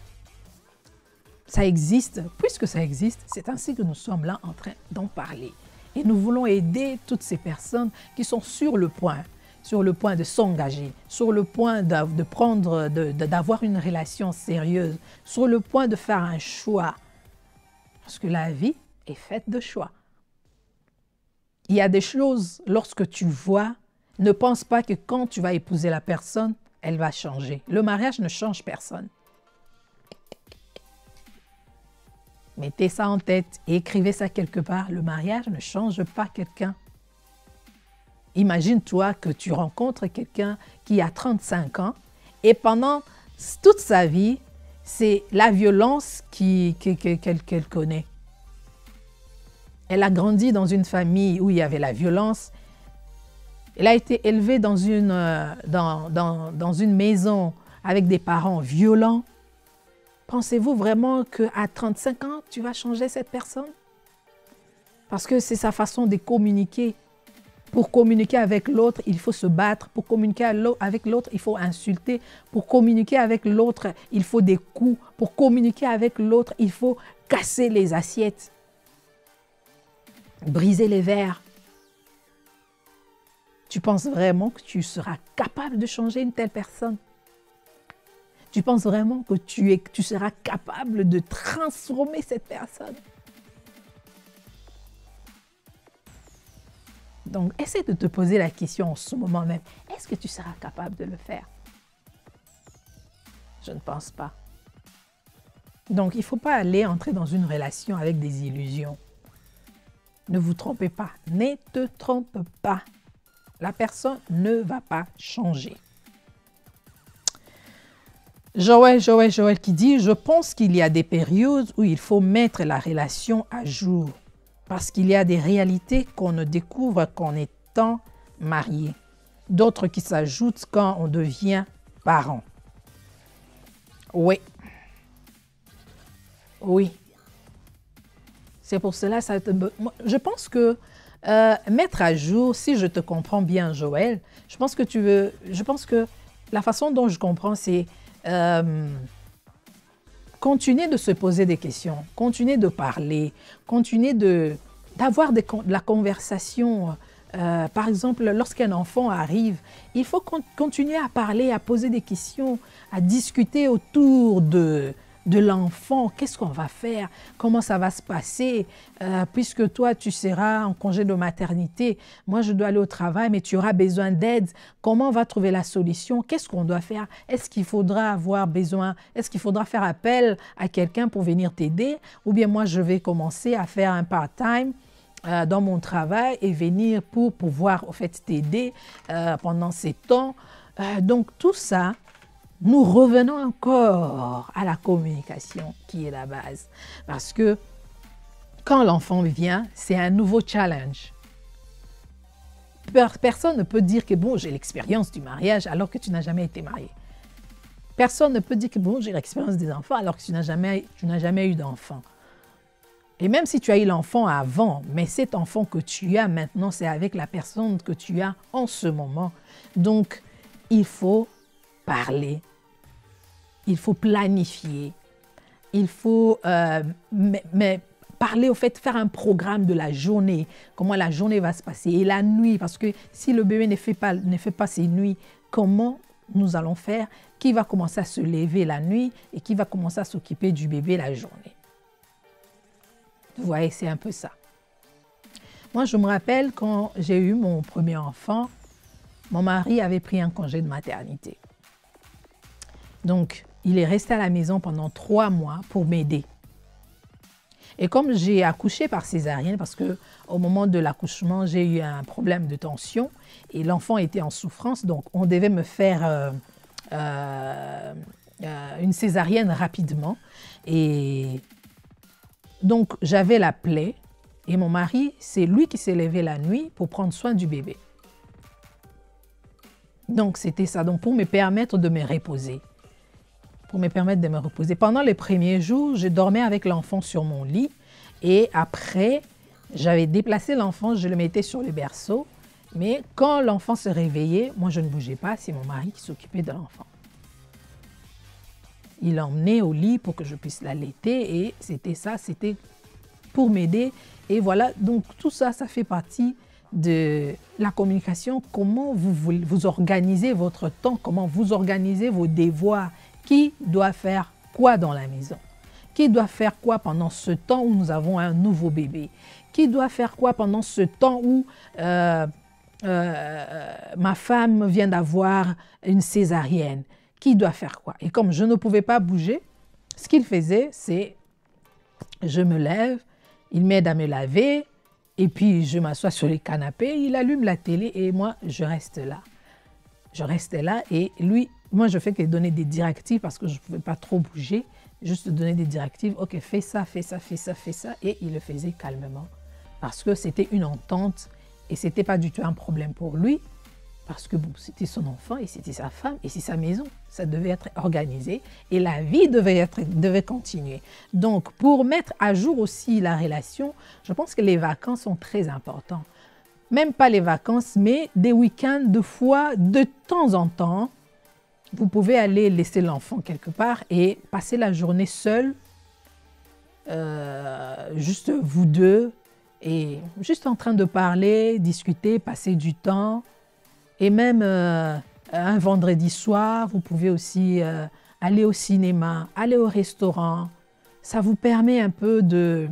Ça existe, puisque ça existe, c'est ainsi que nous sommes là en train d'en parler. Et nous voulons aider toutes ces personnes qui sont sur le point de s'engager, sur le point d'avoir une relation sérieuse, sur le point de faire un choix. Parce que la vie est faite de choix. Il y a des choses, lorsque tu vois, ne pense pas que quand tu vas épouser la personne, elle va changer. Le mariage ne change personne. Mettez ça en tête et écrivez ça quelque part. Le mariage ne change pas quelqu'un. Imagine-toi que tu rencontres quelqu'un qui a 35 ans et pendant toute sa vie, c'est la violence qu'elle connaît. Elle a grandi dans une famille où il y avait la violence. Elle a été élevée dans une maison avec des parents violents. Pensez-vous vraiment qu'à 35 ans, tu vas changer cette personne? Parce que c'est sa façon de communiquer. Pour communiquer avec l'autre, il faut se battre. Pour communiquer avec l'autre, il faut insulter. Pour communiquer avec l'autre, il faut des coups. Pour communiquer avec l'autre, il faut casser les assiettes, briser les verres. Tu penses vraiment que tu seras capable de changer une telle personne? Tu penses vraiment que tu seras capable de transformer cette personne? Donc, essaie de te poser la question en ce moment même. Est-ce que tu seras capable de le faire? Je ne pense pas. Donc, il ne faut pas entrer dans une relation avec des illusions. Ne vous trompez pas. Ne te trompe pas. La personne ne va pas changer. Joël qui dit « Je pense qu'il y a des périodes où il faut mettre la relation à jour. Parce qu'il y a des réalités qu'on ne découvre qu'en étant marié. D'autres qui s'ajoutent quand on devient parent. » Oui. Oui. C'est pour cela, je pense que mettre à jour, si je te comprends bien, Joël, je pense que la façon dont je comprends, c'est continuer de se poser des questions, continuer de parler, continuer d'avoir de la conversation. Par exemple, lorsqu'un enfant arrive, il faut continuer à parler, à poser des questions, à discuter autour de l'enfant. Qu'est-ce qu'on va faire? Comment ça va se passer? Puisque toi, tu seras en congé de maternité, moi, je dois aller au travail, mais tu auras besoin d'aide. Comment on va trouver la solution? Qu'est-ce qu'on doit faire? Est-ce qu'il faudra est-ce qu'il faudra faire appel à quelqu'un pour venir t'aider? Ou bien moi, je vais commencer à faire un part-time dans mon travail et venir pour pouvoir en fait t'aider pendant ces temps. Donc tout ça, nous revenons encore à la communication qui est la base. Parce que quand l'enfant vient, c'est un nouveau challenge. Personne ne peut dire que bon, j'ai l'expérience du mariage alors que tu n'as jamais été marié. Personne ne peut dire que bon, j'ai l'expérience des enfants alors que tu n'as jamais eu d'enfant. Et même si tu as eu l'enfant avant, mais cet enfant que tu as maintenant, c'est avec la personne que tu as en ce moment. Donc, il faut parler, il faut planifier, il faut parler, au fait, faire un programme de la journée, comment la journée va se passer, et la nuit, parce que si le bébé ne fait pas ses nuits, comment nous allons faire? Qui va commencer à se lever la nuit et qui va commencer à s'occuper du bébé la journée? Vous voyez, c'est un peu ça. Moi, je me rappelle quand j'ai eu mon premier enfant, mon mari avait pris un congé de maternité. Donc, il est resté à la maison pendant 3 mois pour m'aider. Et comme j'ai accouché par césarienne, parce qu'au moment de l'accouchement, j'ai eu un problème de tension et l'enfant était en souffrance, donc on devait me faire une césarienne rapidement. Et donc, j'avais la plaie et mon mari, c'est lui qui s'est levé la nuit pour prendre soin du bébé. Donc, c'était ça. Donc, pour me permettre de me reposer. Pendant les premiers jours, je dormais avec l'enfant sur mon lit et après, j'avais déplacé l'enfant, je le mettais sur le berceau. Mais quand l'enfant se réveillait, moi, je ne bougeais pas, c'est mon mari qui s'occupait de l'enfant. Il l'emmenait au lit pour que je puisse l'allaiter et c'était ça, c'était pour m'aider. Et voilà, donc tout ça, ça fait partie de la communication. Comment vous organisez votre temps, comment vous organisez vos devoirs. Qui doit faire quoi dans la maison? Qui doit faire quoi pendant ce temps où nous avons un nouveau bébé? Qui doit faire quoi pendant ce temps où ma femme vient d'avoir une césarienne? Qui doit faire quoi? Et comme je ne pouvais pas bouger, ce qu'il faisait, c'est je me lève, il m'aide à me laver, et puis je m'assois sur le canapé, il allume la télé et moi, je reste là. Je restais là et lui, moi, je fais que donner des directives parce que je ne pouvais pas trop bouger, juste donner des directives. Ok, fais ça, fais ça, fais ça, fais ça. Et il le faisait calmement parce que c'était une entente et ce n'était pas du tout un problème pour lui Parce que bon, c'était son enfant et c'était sa femme et c'est sa maison. Ça devait être organisé et la vie devait continuer. Donc, pour mettre à jour aussi la relation, je pense que les vacances sont très importantes. Même pas les vacances, mais des week-ends, de fois, de temps en temps, vous pouvez aller laisser l'enfant quelque part et passer la journée seul, juste vous deux, et juste en train de parler, discuter, passer du temps. Et même un vendredi soir, vous pouvez aussi aller au cinéma, aller au restaurant. Ça vous permet un peu de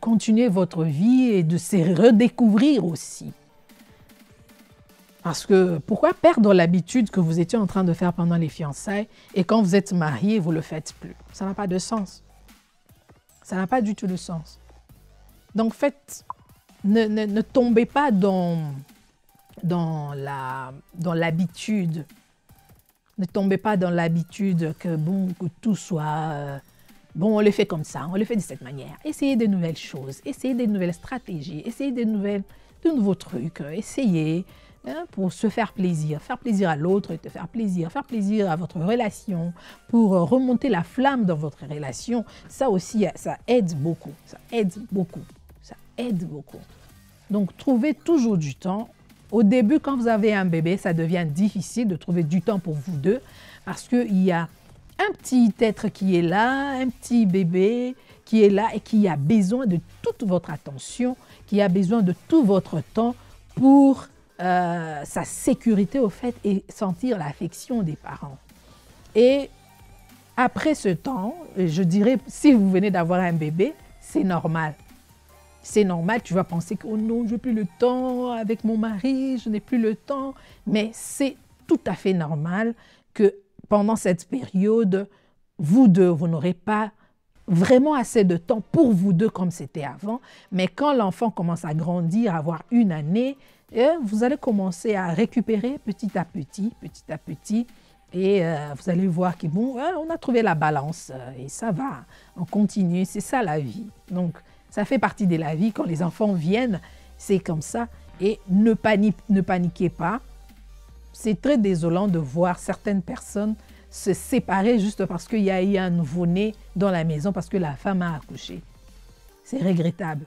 continuer votre vie et de se redécouvrir aussi. Parce que pourquoi perdre l'habitude que vous étiez en train de faire pendant les fiançailles et quand vous êtes marié, vous ne le faites plus? Ça n'a pas de sens. Ça n'a pas du tout de sens. Donc, faites, ne tombez pas dans l'habitude. Ne tombez pas dans l'habitude que, bon, que tout soit... bon, on le fait comme ça, on le fait de cette manière. Essayez de nouvelles choses, essayez de nouvelles stratégies, essayez de nouveaux trucs, essayez pour se faire plaisir à l'autre, te faire plaisir à votre relation, pour remonter la flamme dans votre relation. Ça aussi, ça aide beaucoup, ça aide beaucoup, ça aide beaucoup. Donc, trouvez toujours du temps. Au début, quand vous avez un bébé, ça devient difficile de trouver du temps pour vous deux parce qu'il y a un petit être qui est là, un petit bébé qui est là et qui a besoin de toute votre attention, qui a besoin de tout votre temps pour sa sécurité au fait et sentir l'affection des parents. Et après ce temps, je dirais, si vous venez d'avoir un bébé, c'est normal. C'est normal, tu vas penser que oh non, je n'ai plus le temps avec mon mari, je n'ai plus le temps. Mais c'est tout à fait normal que pendant cette période, vous deux, vous n'aurez pas vraiment assez de temps pour vous deux comme c'était avant. Mais quand l'enfant commence à grandir, à avoir une année, vous allez commencer à récupérer petit à petit. Et vous allez voir que bon, on a trouvé la balance et ça va, on continue, c'est ça la vie. Donc, ça fait partie de la vie. Quand les enfants viennent, c'est comme ça. Et ne paniquez pas. C'est très désolant de voir certaines personnes se séparer juste parce qu'il y a eu un nouveau-né dans la maison, parce que la femme a accouché. C'est regrettable.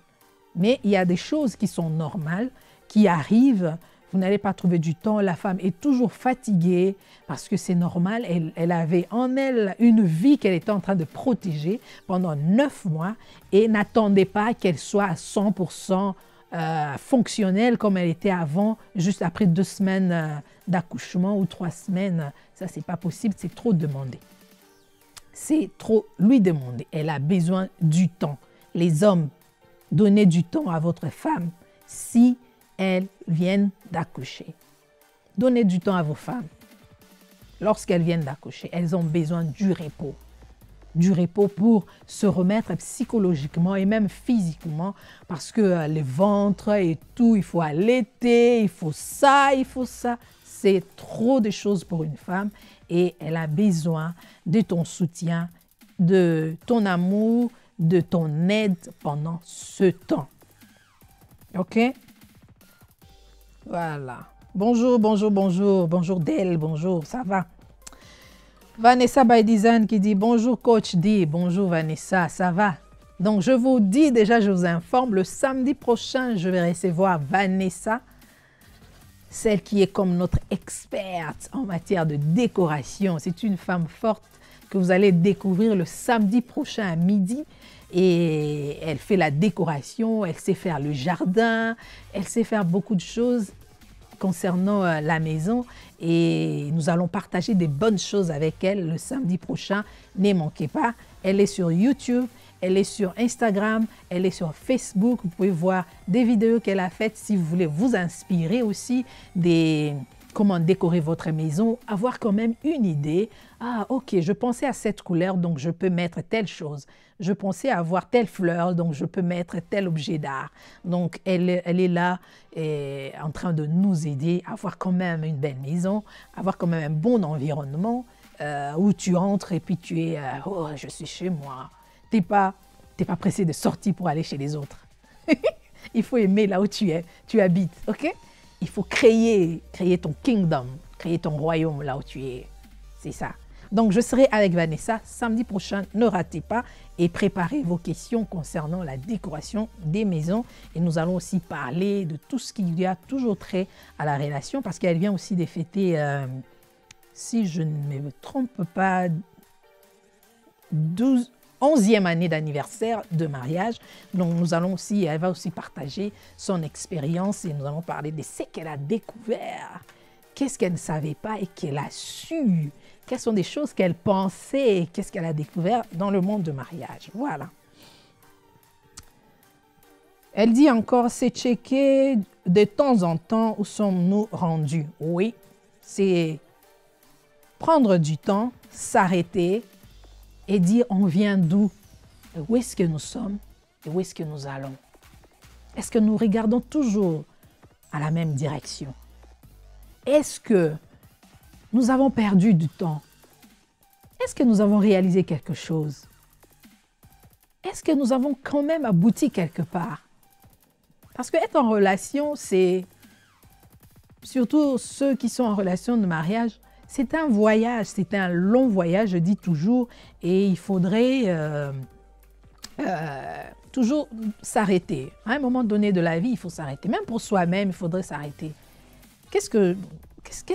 Mais il y a des choses qui sont normales, qui arrivent. Vous n'allez pas trouver du temps. La femme est toujours fatiguée parce que c'est normal. Elle avait en elle une vie qu'elle était en train de protéger pendant 9 mois et n'attendait pas qu'elle soit à 100% fonctionnelle comme elle était avant, juste après 2 semaines d'accouchement ou 3 semaines. Ça, c'est pas possible, c'est trop demandé. C'est trop lui demander. Elle a besoin du temps. Les hommes, donnez du temps à votre femme si elles viennent d'accoucher. Donnez du temps à vos femmes. Lorsqu'elles viennent d'accoucher, elles ont besoin du repos. Du repos pour se remettre psychologiquement et même physiquement parce que le ventre et tout, il faut allaiter, il faut ça. C'est trop de choses pour une femme et elle a besoin de ton soutien, de ton amour, de ton aide pendant ce temps. OK? Voilà. Bonjour Del, bonjour, ça va? Vanessa by Design qui dit bonjour coach D, bonjour Vanessa, ça va? Donc je vous dis déjà, je vous informe, le samedi prochain, je vais recevoir Vanessa, celle qui est comme notre experte en matière de décoration. C'est une femme forte que vous allez découvrir le samedi prochain à midi. Et elle fait la décoration, elle sait faire le jardin, elle sait faire beaucoup de choses concernant la maison. Et nous allons partager des bonnes choses avec elle le samedi prochain. Ne manquez pas, elle est sur YouTube, elle est sur Instagram, elle est sur Facebook. Vous pouvez voir des vidéos qu'elle a faites si vous voulez vous inspirer aussi des... comment décorer votre maison, avoir quand même une idée. Ah, ok, je pensais à cette couleur, donc je peux mettre telle chose. Je pensais avoir telle fleur, donc je peux mettre tel objet d'art. Donc, elle est là en train de nous aider à avoir quand même une belle maison, avoir quand même un bon environnement où tu entres et puis tu es « Oh, je suis chez moi ». Tu n'es pas pressé de sortir pour aller chez les autres. Il faut aimer là où tu es, tu habites, ok? il faut créer ton kingdom, créer ton royaume là où tu es. C'est ça. Donc, je serai avec Vanessa samedi prochain. Ne ratez pas et préparez vos questions concernant la décoration des maisons. Et nous allons aussi parler de tout ce qui y a toujours trait à la relation parce qu'elle vient aussi de fêter, si je ne me trompe pas, 11e année d'anniversaire de mariage. Donc, elle va aussi partager son expérience et nous allons parler de ce qu'elle a découvert. Qu'est-ce qu'elle ne savait pas et qu'elle a su? Quelles sont des choses qu'elle pensait? Qu'est-ce qu'elle a découvert dans le monde de mariage? Voilà. Elle dit encore, c'est checker de temps en temps où sommes-nous rendus. Oui, c'est prendre du temps, s'arrêter et dire on vient d'où? Où est-ce que nous sommes et où est-ce que nous allons? Est-ce que nous regardons toujours à la même direction? Est-ce que nous avons perdu du temps? Est-ce que nous avons réalisé quelque chose? Est-ce que nous avons quand même abouti quelque part? Parce que être en relation, c'est surtout ceux qui sont en relation de mariage, c'est un voyage, c'est un long voyage, je dis toujours, et il faudrait toujours s'arrêter. À un moment donné de la vie, il faut s'arrêter. Même pour soi-même, il faudrait s'arrêter. Qu'est-ce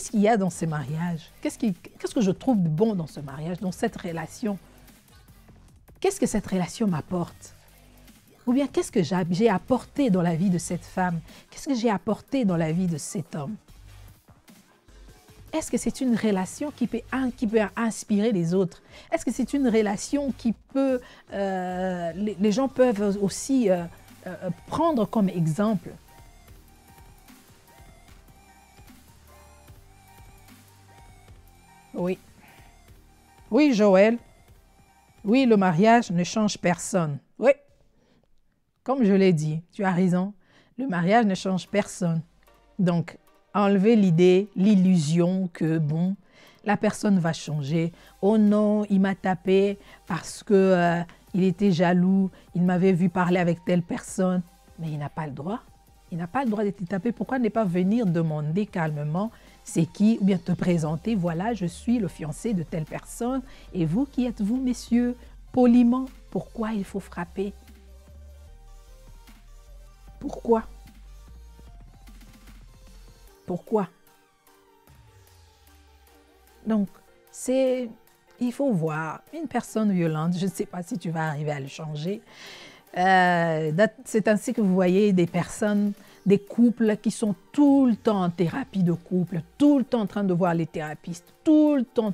qu'il y a dans ces mariages? Qu'est-ce que je trouve de bon dans ce mariage, dans cette relation? Qu'est-ce que cette relation m'apporte? Ou bien qu'est-ce que j'ai apporté dans la vie de cette femme? Qu'est-ce que j'ai apporté dans la vie de cet homme? Est-ce que c'est une relation qui peut inspirer les autres? Est-ce que c'est une relation qui peut... les gens peuvent aussi prendre comme exemple? Oui. Oui, Joël. Oui, le mariage ne change personne. Oui. Comme je l'ai dit, tu as raison. Le mariage ne change personne. Donc, enlever l'idée, l'illusion que, bon, la personne va changer. Oh non, il m'a tapé parce que il était jaloux, il m'avait vu parler avec telle personne. Mais il n'a pas le droit. Il n'a pas le droit d'être tapé. Pourquoi ne pas venir demander calmement c'est qui, ou bien te présenter, voilà, je suis le fiancé de telle personne. Et vous, qui êtes-vous, messieurs? Poliment, pourquoi il faut frapper? Pourquoi? Pourquoi? Donc, il faut voir une personne violente, je ne sais pas si tu vas arriver à le changer. C'est ainsi que vous voyez des personnes, des couples qui sont tout le temps en thérapie de couple, tout le temps en train de voir les thérapistes, tout le temps,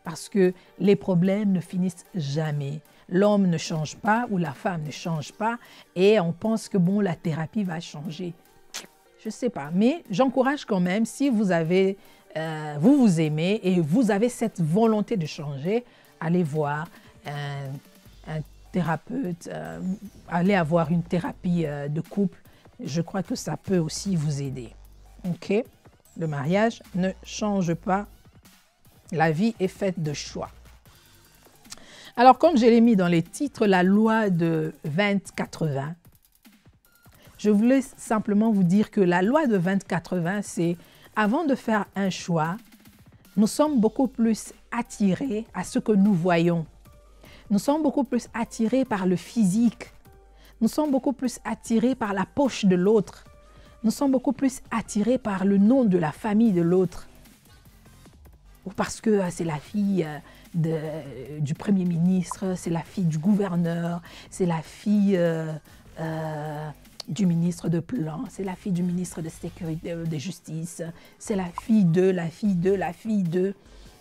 parce que les problèmes ne finissent jamais. L'homme ne change pas ou la femme ne change pas et on pense que bon, la thérapie va changer. Je ne sais pas, mais j'encourage quand même, si vous avez, vous aimez et vous avez cette volonté de changer, allez voir un thérapeute, allez avoir une thérapie de couple. Je crois que ça peut aussi vous aider. OK? Le mariage ne change pas. La vie est faite de choix. Alors, comme je l'ai mis dans les titres, la loi de 20-80, je voulais simplement vous dire que la loi de 20-80, c'est avant de faire un choix, nous sommes beaucoup plus attirés à ce que nous voyons. Nous sommes beaucoup plus attirés par le physique. Nous sommes beaucoup plus attirés par la poche de l'autre. Nous sommes beaucoup plus attirés par le nom de la famille de l'autre. Ou parce que c'est la fille du Premier ministre, c'est la fille du gouverneur, c'est la fille du ministre de Plan, c'est la fille du ministre de Sécurité, de Justice, c'est la fille de,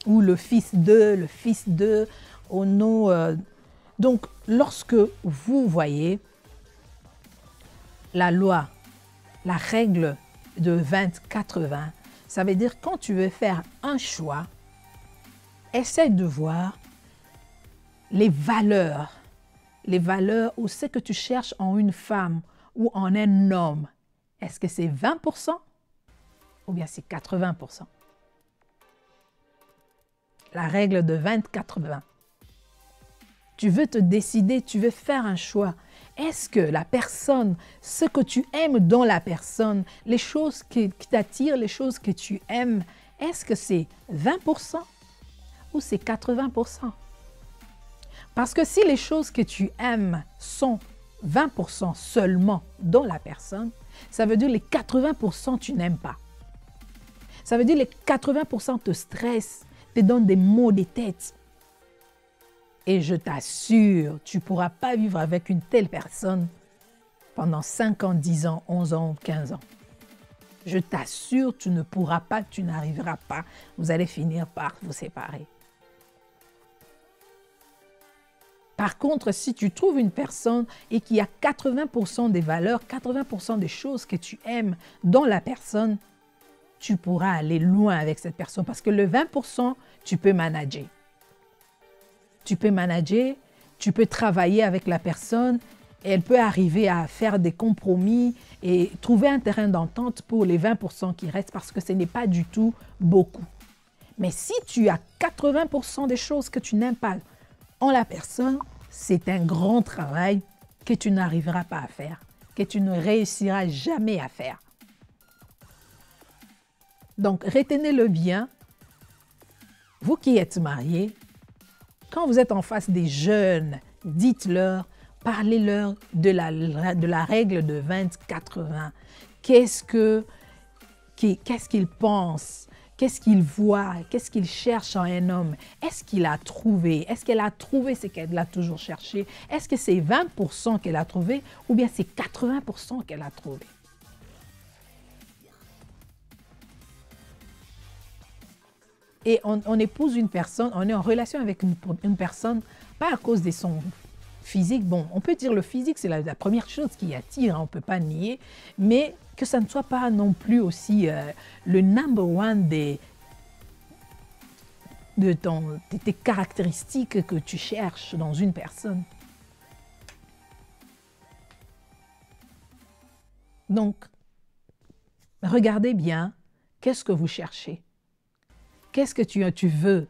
ou le fils de, au nom. Donc, lorsque vous voyez la loi, la règle de 20-80, ça veut dire quand tu veux faire un choix, essaie de voir les valeurs ou ce que tu cherches en une femme ou en un homme. Est-ce que c'est 20% ou bien c'est 80%? La règle de 20-80. Tu veux te décider, tu veux faire un choix. Est-ce que la personne, ce que tu aimes dans la personne, les choses qui t'attirent, les choses que tu aimes, est-ce que c'est 20% ou c'est 80%? Parce que si les choses que tu aimes sont 20% seulement dans la personne, ça veut dire les 80% tu n'aimes pas. Ça veut dire les 80% te stressent, te donnent des maux de tête. Et je t'assure, tu ne pourras pas vivre avec une telle personne pendant 5 ans, 10 ans, 11 ans, 15 ans. Je t'assure, tu ne pourras pas, tu n'arriveras pas. Vous allez finir par vous séparer. Par contre, si tu trouves une personne et qu'il y a 80% des valeurs, 80% des choses que tu aimes dans la personne, tu pourras aller loin avec cette personne parce que le 20%, tu peux manager. Tu peux manager, tu peux travailler avec la personne, et elle peut arriver à faire des compromis et trouver un terrain d'entente pour les 20% qui restent parce que ce n'est pas du tout beaucoup. Mais si tu as 80% des choses que tu n'aimes pas en la personne, c'est un grand travail que tu n'arriveras pas à faire, que tu ne réussiras jamais à faire. Donc, retenez-le bien, vous qui êtes mariés, quand vous êtes en face des jeunes, dites-leur, parlez-leur de la règle de 20-80. Qu'est-ce qu'ils pensent? Qu'est-ce qu'il voit? Qu'est-ce qu'il cherche en un homme? Est-ce qu'il a trouvé? Est-ce qu'elle a trouvé ce qu'elle a toujours cherché? Est-ce que c'est 20% qu'elle a trouvé ou bien c'est 80% qu'elle a trouvé? Et on épouse une personne, on est en relation avec une personne, pas à cause de son physique. Bon, on peut dire le physique, c'est la première chose qui attire, hein, on ne peut pas nier, mais que ça ne soit pas non plus aussi le number one de tes caractéristiques que tu cherches dans une personne. Donc, regardez bien, qu'est-ce que vous cherchez? Qu'est-ce que tu veux?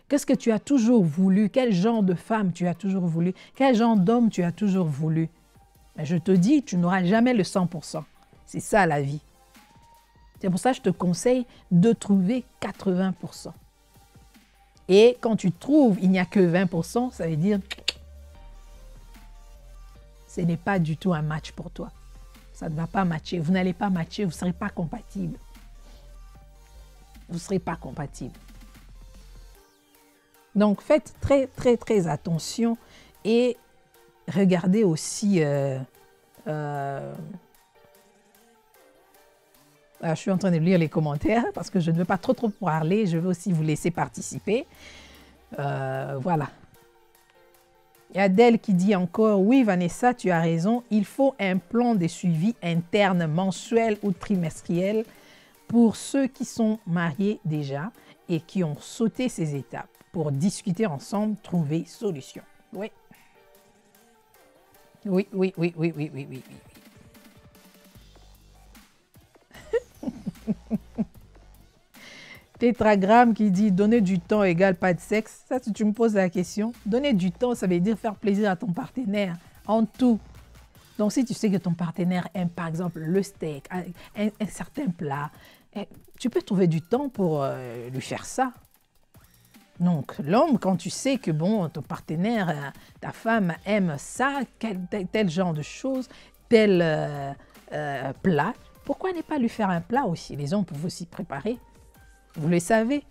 Qu'est-ce que tu as toujours voulu? Quel genre de femme tu as toujours voulu? Quel genre d'homme tu as toujours voulu? Mais je te dis, tu n'auras jamais le 100%. C'est ça la vie. C'est pour ça que je te conseille de trouver 80%. Et quand tu trouves, il n'y a que 20%, ça veut dire ce n'est pas du tout un match pour toi. Ça ne va pas matcher. Vous n'allez pas matcher, vous ne serez pas compatibles. Vous ne serez pas compatibles. Donc, faites très, très, très attention et regardez aussi... je suis en train de lire les commentaires parce que je ne veux pas trop parler. Je veux aussi vous laisser participer. Voilà. Il y a Adèle qui dit encore, oui Vanessa, tu as raison, il faut un plan de suivi interne, mensuel ou trimestriel pour ceux qui sont mariés déjà et qui ont sauté ces étapes pour discuter ensemble, trouver solution. Oui. Oui, oui, oui, oui, oui, oui, oui, oui. Tétragramme qui dit donner du temps égale pas de sexe. Ça, si tu me poses la question, donner du temps, ça veut dire faire plaisir à ton partenaire en tout. Donc, si tu sais que ton partenaire aime par exemple le steak, un certain plat, tu peux trouver du temps pour lui faire ça. Donc, l'homme, quand tu sais que bon, ton partenaire, ta femme aime ça, tel genre de choses, tel plat, pourquoi ne pas lui faire un plat aussi? Les hommes peuvent aussi préparer. Vous le savez,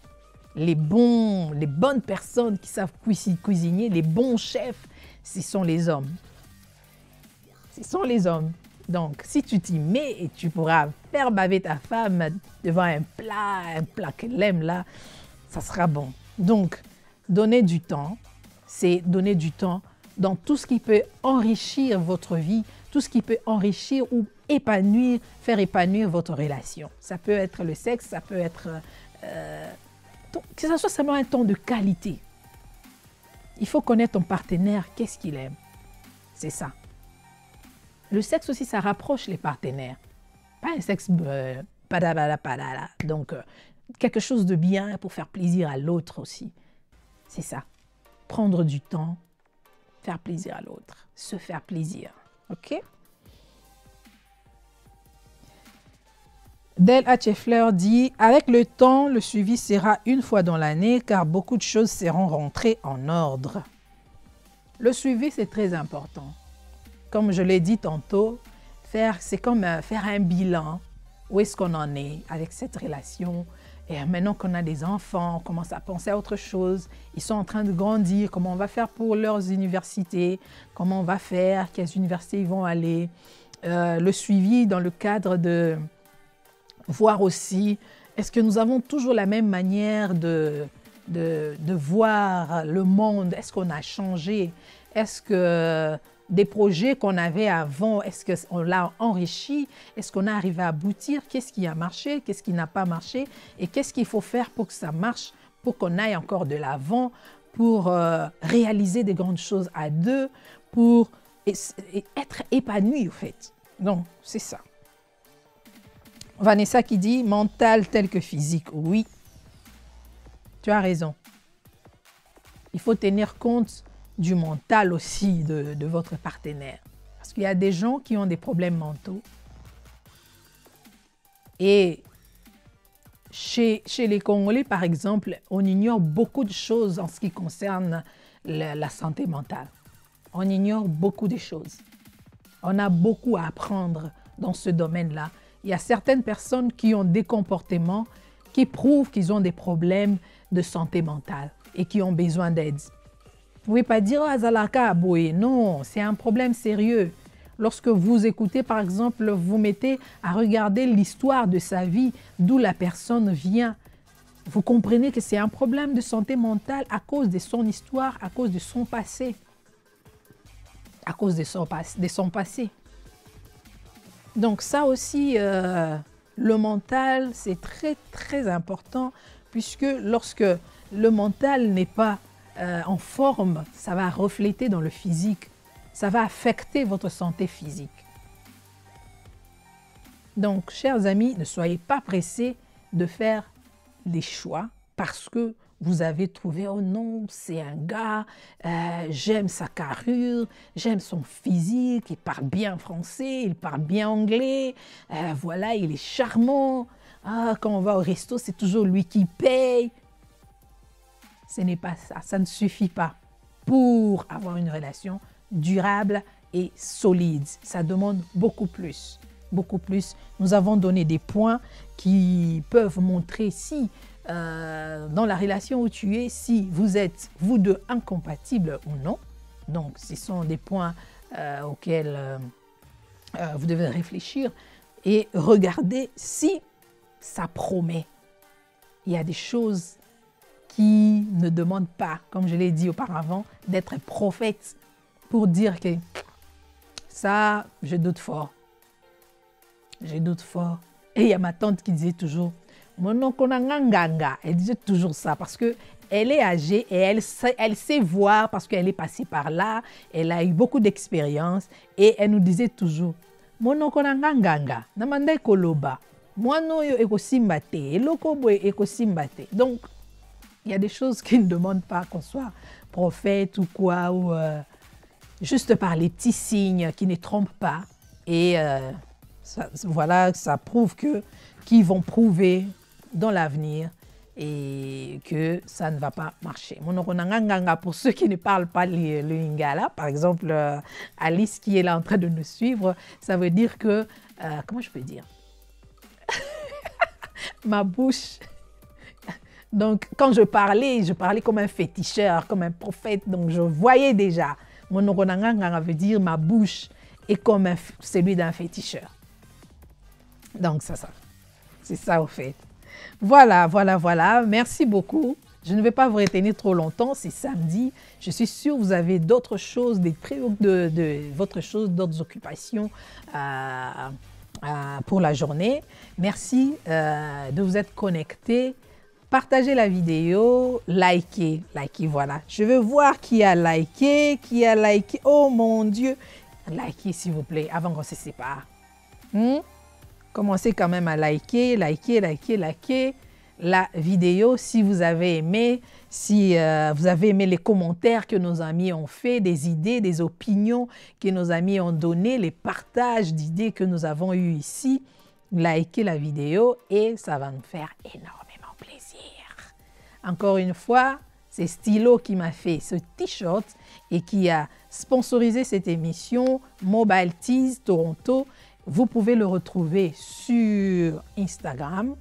les bonnes personnes qui savent cuisiner, les bons chefs, ce sont les hommes. Ce sont les hommes. Donc, si tu t'y mets et tu pourras faire baver ta femme devant un plat qu'elle aime là, ça sera bon. Donc, donner du temps, c'est donner du temps dans tout ce qui peut enrichir votre vie, tout ce qui peut enrichir ou épanouir, faire épanouir votre relation. Ça peut être le sexe, ça peut être... que ce soit seulement un temps de qualité. Il faut connaître ton partenaire, qu'est-ce qu'il aime. C'est ça. Le sexe aussi, ça rapproche les partenaires. Pas un sexe padala. Donc, quelque chose de bien pour faire plaisir à l'autre aussi. C'est ça. Prendre du temps faire plaisir à l'autre, se faire plaisir. OK? Del Hachefleur dit « Avec le temps, le suivi sera une fois dans l'année car beaucoup de choses seront rentrées en ordre. » Le suivi, c'est très important. Comme je l'ai dit tantôt, c'est comme faire un bilan. Où est-ce qu'on en est avec cette relation? Et maintenant qu'on a des enfants, on commence à penser à autre chose. Ils sont en train de grandir. Comment on va faire pour leurs universités? Comment on va faire? Quelles universités ils vont aller? Le suivi dans le cadre de voir aussi, est-ce que nous avons toujours la même manière de voir le monde? Est-ce qu'on a changé? Est-ce que des projets qu'on avait avant, est-ce qu'on l'a enrichi? Est-ce qu'on a arrivé à aboutir? Qu'est-ce qui a marché? Qu'est-ce qui n'a pas marché? Et qu'est-ce qu'il faut faire pour que ça marche, pour qu'on aille encore de l'avant, pour réaliser des grandes choses à deux, pour être épanoui, en fait. Donc, c'est ça. Vanessa qui dit « mental tel que physique ». Oui, tu as raison. Il faut tenir compte du mental aussi de votre partenaire. Parce qu'il y a des gens qui ont des problèmes mentaux. Et chez les Congolais, par exemple, on ignore beaucoup de choses en ce qui concerne la santé mentale. On ignore beaucoup de choses. On a beaucoup à apprendre dans ce domaine-là. Il y a certaines personnes qui ont des comportements qui prouvent qu'ils ont des problèmes de santé mentale et qui ont besoin d'aide. Vous ne pouvez pas dire « Azalaka Aboye ». Non, c'est un problème sérieux. Lorsque vous écoutez, par exemple, vous mettez à regarder l'histoire de sa vie, d'où la personne vient. Vous comprenez que c'est un problème de santé mentale à cause de son histoire, à cause de son passé. À cause de son passé. Donc ça aussi, le mental, c'est très, très important puisque lorsque le mental n'est pas en forme, ça va refléter dans le physique. Ça va affecter votre santé physique. Donc, chers amis, ne soyez pas pressés de faire des choix parce que vous avez trouvé, oh non, c'est un gars, j'aime sa carrure, j'aime son physique, il parle bien français, il parle bien anglais, voilà, il est charmant. Ah, quand on va au resto, c'est toujours lui qui paye. Ce n'est pas ça, ça ne suffit pas pour avoir une relation durable et solide. Ça demande beaucoup plus. Beaucoup plus. Nous avons donné des points qui peuvent montrer si dans la relation où tu es, si vous êtes, vous deux, incompatibles ou non. Donc, ce sont des points auxquels vous devez réfléchir et regarder si ça promet. Il y a des choses qui ne demandent pas, comme je l'ai dit auparavant, d'être prophète pour dire que ça, je doute fort. Je doute fort. Et il y a ma tante qui disait toujours, elle disait toujours ça parce qu'elle est âgée et elle sait voir parce qu'elle est passée par là, elle a eu beaucoup d'expérience et elle nous disait toujours, donc il y a des choses qui ne demandent pas qu'on soit prophète ou quoi, ou juste par les petits signes qui ne trompent pas. Et voilà, ça prouve qu'ils vont prouver dans l'avenir et que ça ne va pas marcher. Pour ceux qui ne parlent pas le lingala, par exemple Alice qui est là en train de nous suivre, ça veut dire que, comment je peux dire, ma bouche. Donc quand je parlais comme un féticheur, comme un prophète, donc je voyais déjà. Mon oronanganga veut dire ma bouche est comme celui d'un féticheur. Donc c'est ça au fait. Voilà. Merci beaucoup. Je ne vais pas vous retenir trop longtemps, c'est samedi. Je suis sûre que vous avez d'autres choses, d'autres occupations pour la journée. Merci de vous être connectés. Partagez la vidéo, likez, voilà. Je veux voir qui a liké, Oh mon Dieu. Likez s'il vous plaît, avant qu'on se sépare. Commencez quand même à liker. la vidéo si vous avez aimé, si vous avez aimé les commentaires que nos amis ont fait, des idées, des opinions que nos amis ont données, les partages d'idées que nous avons eus ici. Likez la vidéo et ça va nous faire énormément plaisir. Encore une fois, c'est Stylo qui m'a fait ce t-shirt et qui a sponsorisé cette émission Mobile Tees Toronto. Vous pouvez le retrouver sur Instagram,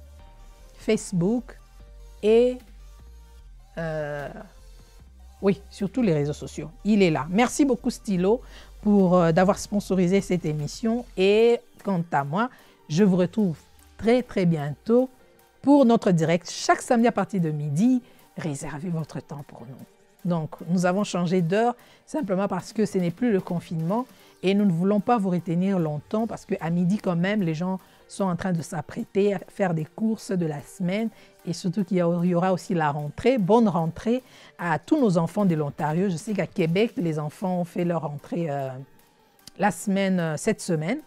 Facebook et oui, sur tous les réseaux sociaux. Il est là. Merci beaucoup Stylo pour d'avoir sponsorisé cette émission et quant à moi, je vous retrouve très bientôt pour notre direct chaque samedi à partir de midi. Réservez votre temps pour nous. Donc, nous avons changé d'heure simplement parce que ce n'est plus le confinement et nous ne voulons pas vous retenir longtemps parce qu'à midi quand même, les gens sont en train de s'apprêter à faire des courses de la semaine et surtout qu'il y aura aussi la rentrée. Bonne rentrée à tous nos enfants de l'Ontario. Je sais qu'à Québec, les enfants ont fait leur rentrée cette semaine.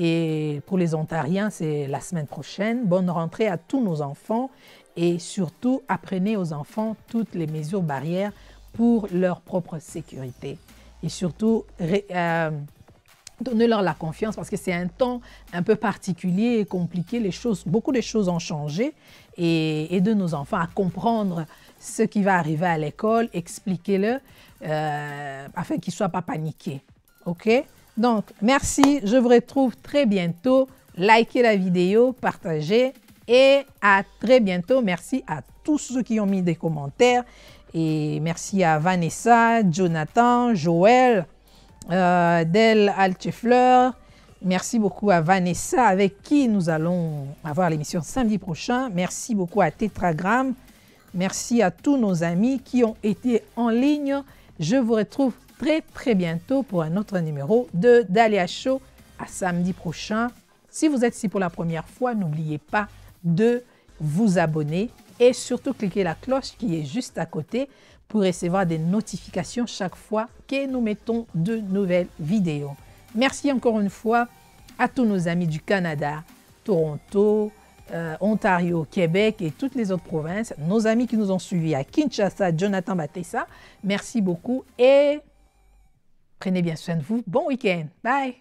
Et pour les Ontariens, c'est la semaine prochaine. Bonne rentrée à tous nos enfants et surtout, apprenez aux enfants toutes les mesures barrières pour leur propre sécurité. Et surtout, donnez-leur la confiance parce que c'est un temps un peu particulier et compliqué. Beaucoup de choses ont changé et aidez nos enfants à comprendre ce qui va arriver à l'école. Expliquez-le afin qu'ils ne soient pas paniqués. OK? Donc, merci. Je vous retrouve très bientôt. Likez la vidéo, partagez et à très bientôt. Merci à tous ceux qui ont mis des commentaires et merci à Vanessa, Jonathan, Joël, Del Altefleur. Merci beaucoup à Vanessa avec qui nous allons avoir l'émission samedi prochain. Merci beaucoup à Tetragramme. Merci à tous nos amis qui ont été en ligne. Je vous retrouve très bientôt pour un autre numéro de Dahlia Show à samedi prochain. Si vous êtes ici pour la première fois, n'oubliez pas de vous abonner et surtout cliquez la cloche qui est juste à côté pour recevoir des notifications chaque fois que nous mettons de nouvelles vidéos. Merci encore une fois à tous nos amis du Canada, Toronto, Ontario, Québec et toutes les autres provinces, nos amis qui nous ont suivis à Kinshasa, Jonathan Batessa. Merci beaucoup et prenez bien soin de vous. Bon week-end. Bye.